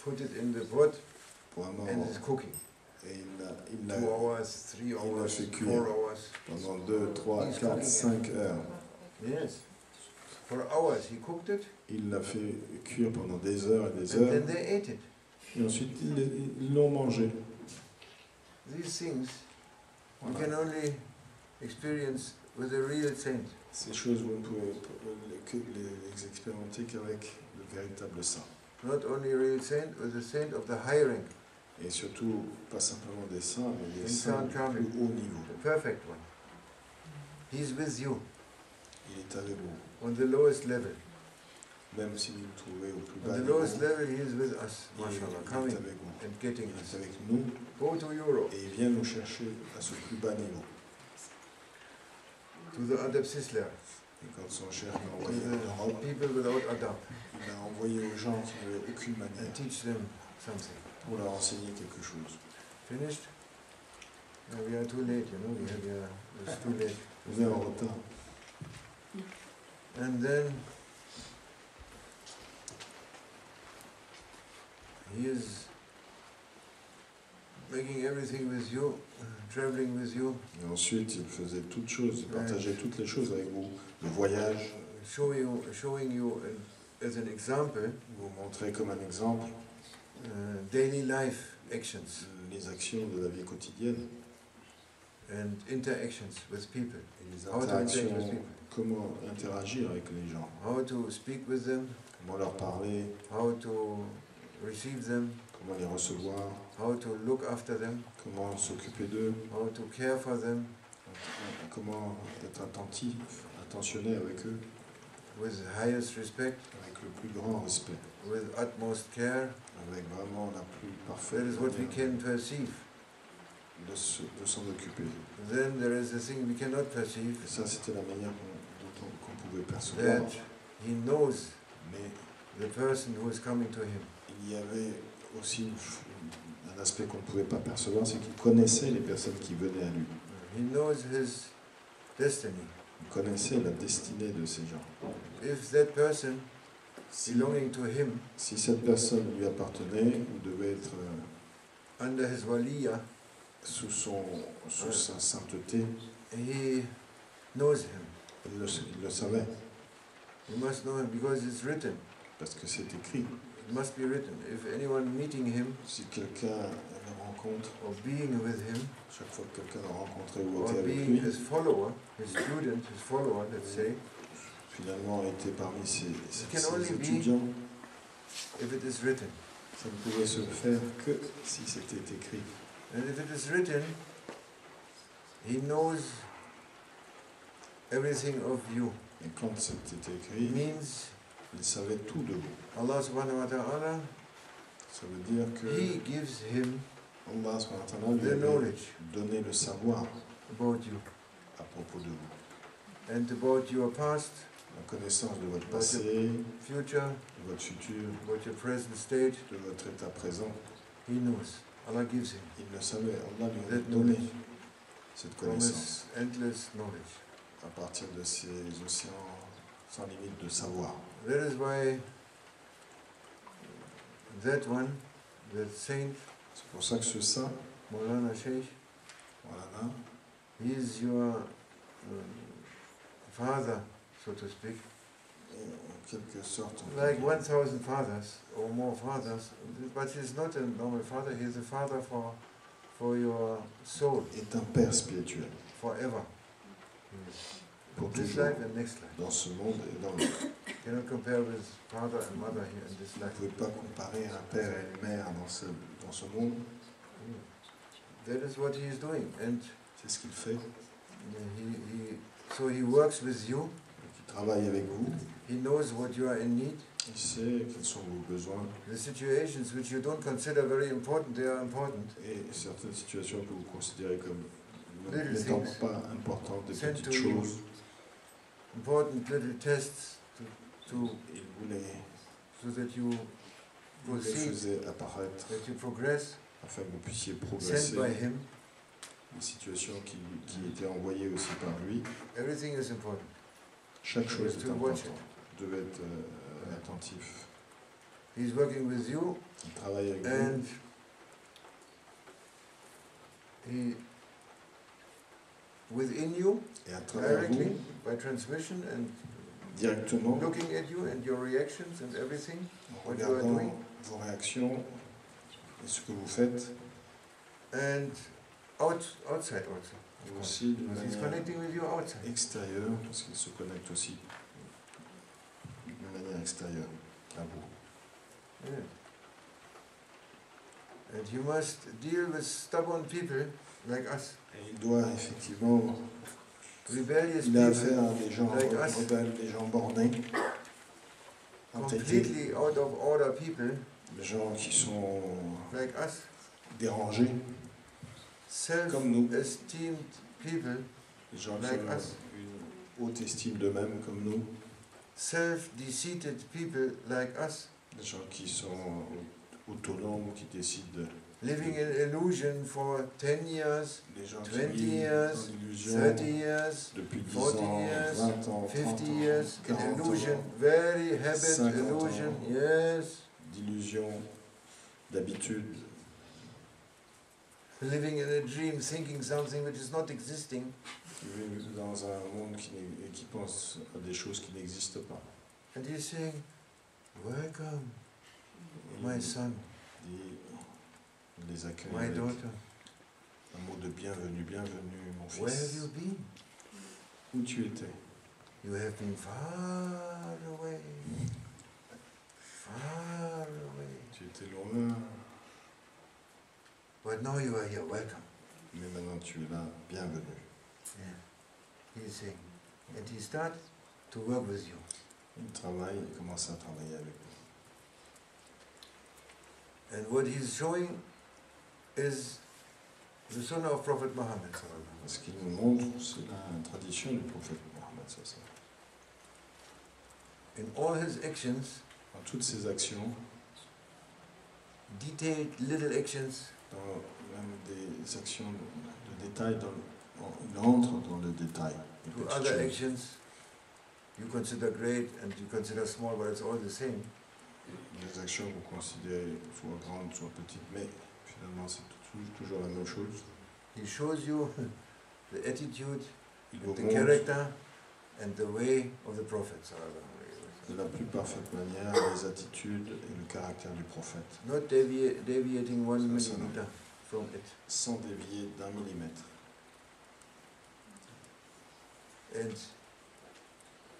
put it in the pot, vraiment. and it's cooking. Et il 2 l'a hours, 3 hours, fait 4 cuire. hours. pendant 2, 3, 4, 5 heures. Yes. For hours he cooked it, Il l'a fait cuire pendant des heures et des and heures. then they ate it. Et ensuite, ils l'ont mangé. These things you can only experience with a real saint. Ces choses, vous ne pouvez les expérimenter qu'avec le véritable saint. Not only a real saint, but a saint of the high rank, Et surtout, pas simplement des saints, mais des Une saints sainte du carrée. plus haut niveau. the perfect one. He's with you Il est avec vous. on the lowest level. Même si vous le trouvez au plus On bas the niveau, lowest level, he is with us, il mashallah, est coming avec vous. and getting Il us. est avec nous Go to Europe, et il vient nous chercher à ce plus bas niveau. to the Adab Sisler, Et quand son cher to l'a envoyé en Europe, the people without Adab, il l'a envoyé aux gens qui n'avaient aucune and manière teach them something. pour leur enseigner quelque chose. Finished? No, we are too late, you know, it's too late. Vous êtes en retard. And then he is making everything with you, traveling with you, Et ensuite, il faisait toutes choses, il partageait toutes les choses avec vous. Le voyage, showing you as an example vous montrer comme un exemple daily life actions les actions de la vie quotidienne and interactions with people, et les how to interact with interactions, people, comment interagir avec les gens, how to speak with them, comment leur parler, how to receive them, comment les recevoir, how to look after them, comment s'occuper d'eux, how to care for them comment être attentionné avec eux, with highest respect, avec le plus grand respect, with utmost care. avec vraiment la plus parfaite That is what we manière can perceive. de s'en occuper. Then there is a thing we cannot perceive, Et ça, c'était la manière qu'on pouvait percevoir. that he knows Mais the person who is coming to him. il y avait aussi un aspect qu'on ne pouvait pas percevoir, c'est qu'il connaissait les personnes qui venaient à lui. He knows his destiny. Il connaissait la destinée de ces gens. If that person belonging to him, Si cette personne lui appartenait ou devait être under his waliya, sous sa sainteté, he knows him. il le savait, You must know him because it's written. parce que c'est écrit. It must be written. If anyone meeting him Si quelqu'un le rencontre, or being with him chaque fois que quelqu'un l'a rencontré ou or était avec being lui, his follower, his student, his follower, let's say, finalement était parmi ses can only be- étudiants, if it is written. ça ne pouvait se faire que si c'était écrit. And if it is written, he knows everything of you. Et quand c'était écrit, Means il savait tout de vous. Allah subhanahu wa ta'ala, Ça veut dire que He gives him Allah subhanahu wa ta'ala lui the avait knowledge donné le savoir about you à propos de vous. and about your past, La connaissance de votre passé, future, de votre futur, about your present state. de votre état présent. He knows. Allah gives him Il le savait. Allah lui a that donné knowledge cette from connaissance His endless knowledge. à partir de ces océans sans limite de savoir. That is why that one, that saint, C'est pour ça que ce saint, Maulana Sheikh, voilà, he is your father, so to speak. en quelque sorte, Like 1,000 fathers or more fathers, but he's not a normal father. He's a father for your soul est un père spirituel forever. pour This toujours life and next life. dans ce monde et dans l'autre. You cannot compare with father and mother here in this Vous ne life. pouvez pas comparer un père et une mère dans ce monde. That is what he is doing, and C'est ce qu'il fait. so he works with you. Il travaille avec vous. He knows what you are in need. Il sait quels sont vos besoins. The situations which you don't consider very important, they are important. Et certaines situations que vous considérez comme Little n'étant things. pas importantes, des Sent petites to you. choses. Important little tests to Il vous les so that you proceed, faisait apparaître that you progress, afin que vous puissiez sent progresser. by him. Des situations qui étaient envoyées aussi par lui. Everything is important. Chaque chose Just est to watch importante. Vous devez être attentif. He's working with you, Il travaille avec vous. and he within you Et à travers directly vous, by transmission and directement, looking at you and your reactions and everything. en what you are regardant doing. vos réactions et ce que vous faites, And outside also. et aussi de Because he's manière connecting with you outside. extérieure, parce qu'il se connecte aussi de manière extérieure à vous. Yeah. And you must deal with stubborn people like us, Et il doit effectivement, rebellious il a people, affaire à des gens like us. rebelles, des gens bornés, entêtés, completely out of order people des gens qui sont like us, dérangés, comme nous, self-esteemed people des gens like qui ont us. une haute estime d'eux-mêmes comme nous, self-deceived people like us, des gens qui sont autonomes, qui décident de... living in illusion for 10 years, Les gens 20 qui vivent years, dans l'illusion 30 years, depuis 10 40 ans, years, 20 ans, 30 50 ans, years, in 40 illusion, ans, very habit, 50 illusion, ans. yes, d'illusion, d'habitude, living in a dream, thinking something which is not existing. qui vivent dans un monde qui pense à des choses qui n'existent pas. And he's saying, welcome, my son, Il les accueille my avec daughter. un mot de bienvenue, bienvenue mon Where have fils. you been? Où tu étais? You have been far away, far away. Tu étais loin, But now you are here, welcome. mais maintenant tu es là, bienvenue. Yeah. He's saying, and he starts to work with you. Il travaille, il commence à travailler avec vous. And what he's showing is the sunnah of Prophet Muhammad. Ce qu'il nous montre, c'est la tradition du prophète Mohammed. In all his actions, Dans toutes ses actions, detailed little actions, dans même des actions de détail, il entre dans le détail. des to petites other choses. actions you consider great and you consider small, but it's all the same. Les actions que vous considérez soit grandes, soit petites, mais finalement c'est toujours la même chose. He shows you the attitude, Il vous the montre character, and the way of the Prophet. de la plus parfaite manière les attitudes et le caractère du prophète, Not deviating 1 Ça, ça, non. millimeter from it. sans dévier d'1 millimètre. And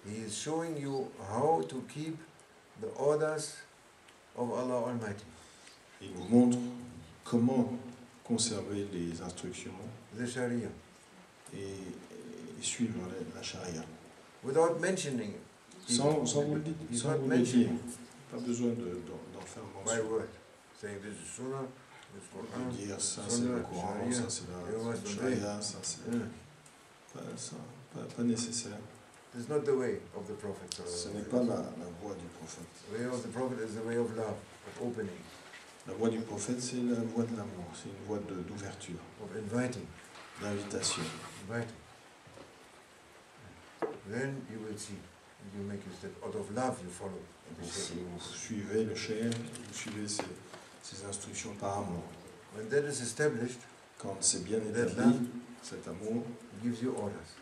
he is showing you how to keep the orders of Allah Almighty. Il vous montre comment conserver les instructions The Sharia. et suivre la charia. Without mentioning it. Sans vous le dire, He's sans not vous le dire. mentioning Pas besoin d'en faire by mention. word. Saying this is Sunnah, this is Quran. De dire ça c'est le Coran, ça c'est la charia, ça c'est pas nécessaire. This is not the way of the Prophet. Ce n'est pas la voie du prophète. The way of the Prophet is the way of love, of opening, La voie du prophète, c'est la voie de l'amour, c'est une voie d'ouverture, of inviting, d'invitation. inviting. Then you will see, you make a step. Out of love you follow. Si vous suivez le cher, vous suivez ces instructions par amour. When that is established, Quand c'est bien that établi, love cet amour, gives you orders.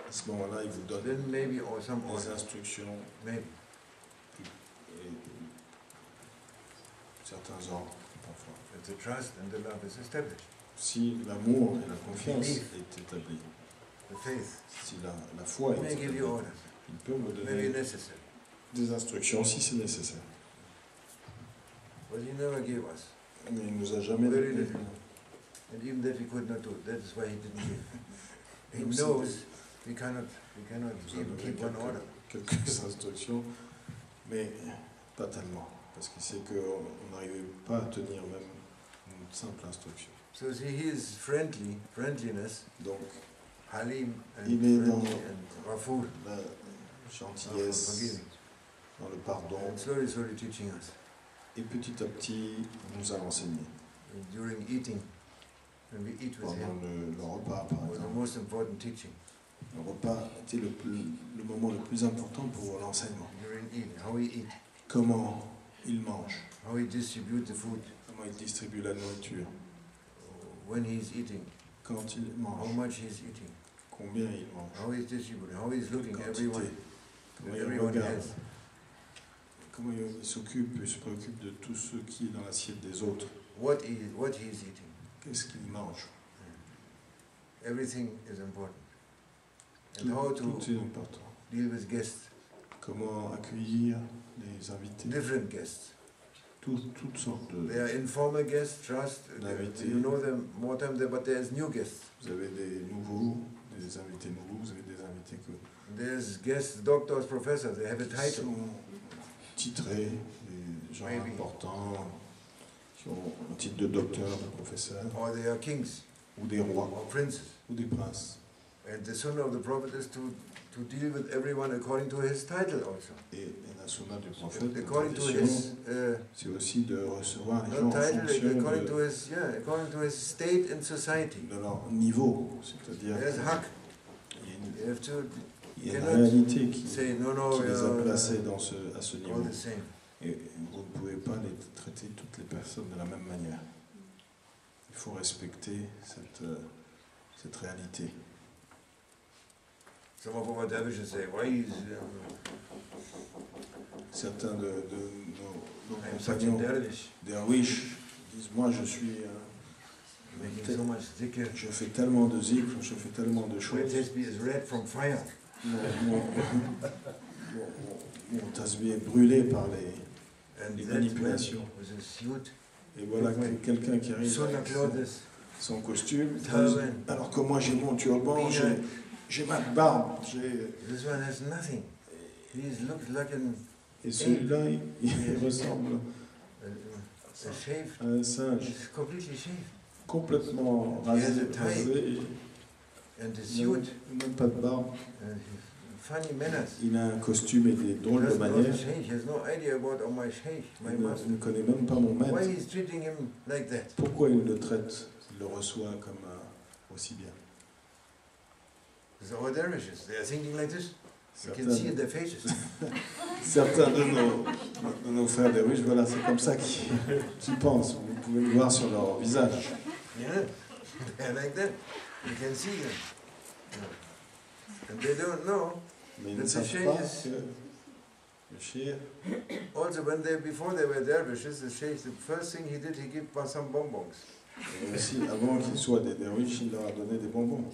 à ce moment-là, il vous donne Then maybe or some des orders. instructions Maybe. et certains ordres, parfois. If the trust and the love is established. Si l'amour et la confiance est établi, The faith si la foi may est give établie, you orders. il peut vous Maybe donner necessary. des instructions si c'est nécessaire. But he never gave us. Mais il ne nous a jamais Very donné. little. And even that we could not do. That is why he didn't give. He Donc, knows we cannot Il nous a even donné keep one order. quelques instructions, mais pas tellement, parce qu'il sait qu'on n'arrivait pas à tenir même une simple instruction. So see, he is friendliness, Donc, Halim and Il est friendly dans- and Ghafur, la gentillesse, forgiving. dans le pardon, And slowly teaching us. et petit à petit, il nous a enseigné. And during eating, when we eat with Pendant him, le repas, par was the exemple. most important teaching. Le repas était le moment le plus important pour l'enseignement. During eating, how we eat, Comment il mange, how we distribute the food, comment il distribue la nourriture, when he is eating, quand il how mange, much he is eating, combien il mange, how he is distributing, how he is looking quantité, everyone, comment il everyone regarde, else. comment il s'occupe, il se préoccupe de tout ce qui est dans l'assiette des autres. What he is eating. Qu'est-ce qu'il mange? Everything is important. And how Tout to est important. deal with guests, Comment accueillir les invités, different guests. toutes sortes They de... are informal guests, trust, D'invités. you know them more time there, but there's new guests. Vous avez des nouveaux, des invités nouveaux, vous avez des invités There's guests, doctors, professors, they have a qui title. sont titrés, des gens Maybe. importants, qui ont un titre de docteur, de professeur, Or they are kings ou des rois, or princes. ou des princes. And the sunnah of the Prophet is to deal with everyone according to his title also. Et la sunna du prophète, la According to tradition, his, c'est aussi de recevoir les gens not en title, fonction according to his, according to his state in society. de leur niveau. C'est-à-dire There's haq. qu'il y a une- You have to il y a une cannot réalité qui say, no, les a we placés are à ce all niveau. the same. Et vous ne pouvez pas les traiter toutes les personnes de la même manière. Il faut respecter cette réalité. Some of our dervishes say, why is Certains de nos I'm such a compagnons dervish, derviches disent, moi je suis, making so much zikr. je fais tellement de zikr, je fais tellement de My choses. tasbih is red from fire. Mon tasbih est brûlé par And les that man manipulations. with a suit, Et voilà quelqu'un qui arrive sunnah avec clothes, son costume, turban. alors que moi j'ai mon turban, j'ai ma barbe, This one has nothing. He looks like et celui-là il ressemble a shave. à un singe, He's completely shaved. complètement He has rasé, a tie. rasé, And the il n'a suit, même pas de barbe. funny manners. Il a un costume et des He drôles de doesn't know the manières. sheikh. He has no idea about my sheikh, my Il master. ne connaît même pas mon Why maître. he's treating him like that? Pourquoi il le traite, il le reçoit comme aussi bien? These are our dervishes. They are thinking like this. You can Certains, see in their faces. certains de nos frères des riches, voilà, c'est comme ça qu'ils pensent. Vous pouvez le voir sur leur visage. Yeah, they're like that. You can see them. Yeah. And they don't know. Mais ils ne That's savent the pas changes. que le shir, Also, before they were dervishes, the sheikh, the first thing he did, he gave some bonbons, et aussi avant qu'ils soient des derviches, il leur a donné des bonbons,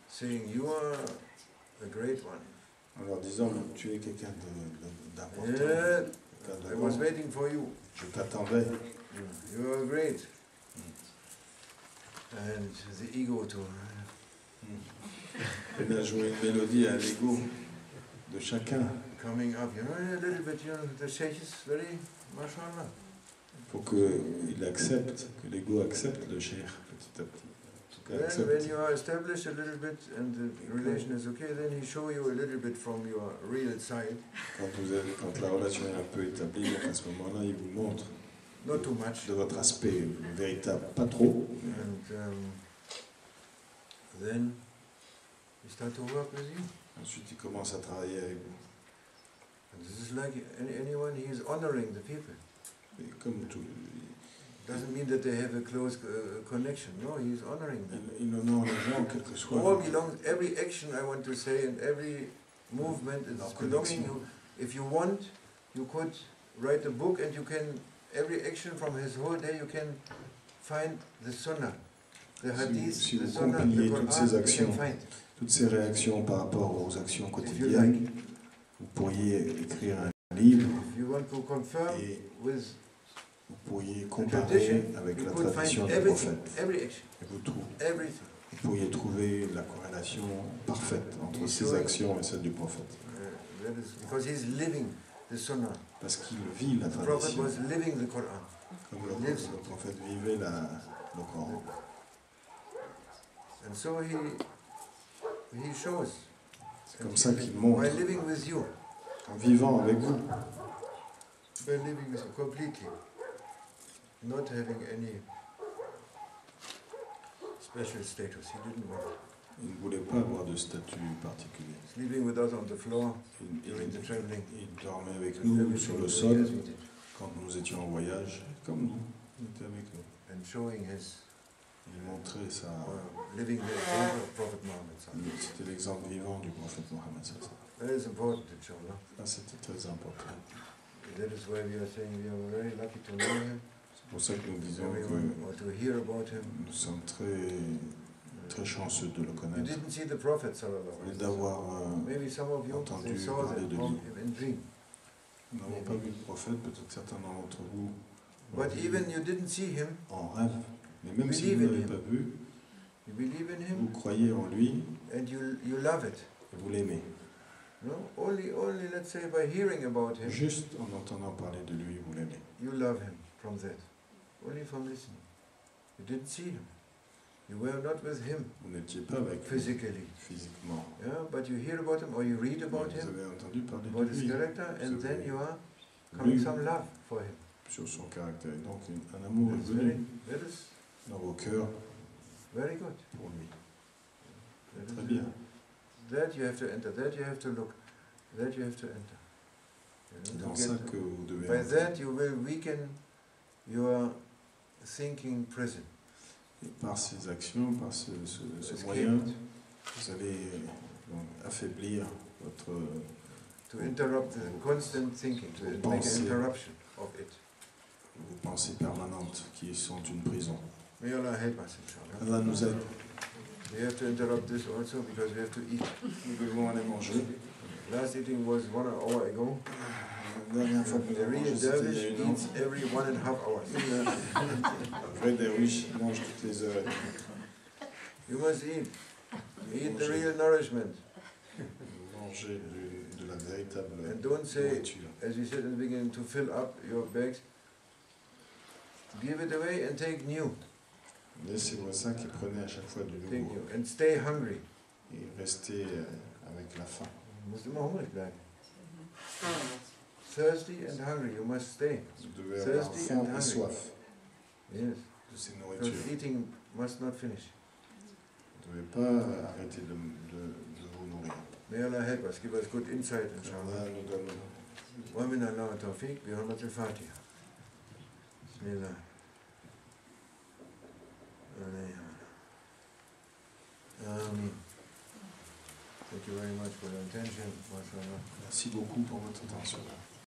saying, "You are a great one. en leur disant, tu es quelqu'un d'important, Yeah, quelqu'un I de was bon. waiting for you. Je t'attendais. You are great." And the ego to Il a joué une mélodie à l'ego de chacun. Coming up, you know, a little bit, you know, the Sheikh is very, mashallah. Pour qu'il accepte, que l'ego accepte le cheikh petit à petit. Then when you are established a little bit and the relation is okay, then he show you a little bit from your real side. Quand la relation est un peu établie, à ce moment-là, il vous montre Not too much. de votre aspect véritable, pas trop. And then he start to work with you. Ensuite, il commence à travailler avec vous. And this is like anyone, he is honoring the people. Et comme tout, Doesn't mean that they have a close connection. No, he is honoring them. il honore les gens, quel que soit. All belongs, every action I want to say, and every movement is belonging you. If you want, you could write a book and you can, every action from his whole day, you can find the sunnah, the hadith, si the vous sunnah, the compilez Quran, toutes ces you actions, can find. toutes ces réactions par rapport aux actions If you quotidiennes, like. vous pourriez écrire un livre If you want to confirm et with vous pourriez the comparer tradition, avec you la could tradition find du everything, prophète. every action, Et everything. vous pourriez trouver la corrélation parfaite entre ces actions et celles du prophète. That is because he is living the sunnah. Parce qu'il vit la The prophet tradition, was living the Quran. comme le prophète vivait le Coran. And so he shows. C'est comme ça qu'il montre, By living with you, en vivant avec vous, by living with you completely, not having any special status. He didn't want it. il ne voulait pas avoir de statut particulier. Sleeping with us on the floor Il, during the traveling. il dormait avec And nous everything sur le as sol we did. quand nous étions en voyage, comme nous, il était avec nous. And showing his Il montrait ça. living the example of Prophet Muhammad. C'était l'exemple vivant du prophète Mohammed. That is important, inshallah. Ça, c'était très important. That is why we are saying we are very lucky to know him. C'est pour ça que nous disons Everyone que or to hear about him. nous sommes très chanceux de le You connaître didn't see the Prophet, sallallahu et alaihi wasallam. d'avoir. Maybe some of you entendu they saw parler de him lui. in dream. Nous n'avons pas vu le prophète, peut-être certains d'entre vous But even you didn't see him, en rêve, mais même si Believe vous in ne l'avez him. pas vu, you believe in vous him, croyez en lui and you love it. et vous l'aimez. No, only let's say by hearing about him, Juste en entendant parler de lui, vous l'aimez. you love him from that. Only from listening. You didn't see him. You were not with him Vous n'étiez pas avec lui physically. physiquement. Yeah, but you hear about him or you read Mais about vous him, avez entendu parler about de his lui, character, and Vous then avez you are coming lu some love for him. sur son caractère. Et donc un amour est That's very, venu that is dans vos cœurs very good. pour lui. That Très is- bien. That you have to enter, that you have to look, that you have to enter. C'est You know, dans to ça get- que vous devez by entrer. that you will weaken your thinking prison. Et par ces actions, par ce Escape moyen, it. vous allez donc, affaiblir votre To interrupt the constant thinking, to make an Pensée. interruption of it. vos pensées permanentes qui sont une prison. May Allah help us, inshallah. Allah nous aide. We have to interrupt this also because we have to eat. Nous devons aller manger. Last eating was 1 hour ago. La dernière fois que nous The avons real mangé, c'était il y dervish a une heure. eats every 1.5 hours. Le vrai derviche mange toutes les heures. You must eat. Eat the real nourishment. Manger de la véritable And don't say, nourriture. as we said in the beginning, to fill up your bags. Give it away and take new. Laissez-moi ça qui prenait à chaque fois du Take nouveau. new. And stay hungry. Et restez avec la faim. Du musst immer hungrig bleiben. Thirsty and hungry, you must stay. Vous devez avoir Thirsty faim and et hungry. soif Yes. de ces Because nourritures. eating must not finish. Vous ne devez pas arrêter de vous nourrir. May Allah help us, give us good insight, inshallah. Allah nous donne ومن الله التوفيق بحرمة الفاتحة. بسم الله. Amen. Thank you very much for your attention. MashaAllah. Merci beaucoup pour votre attention.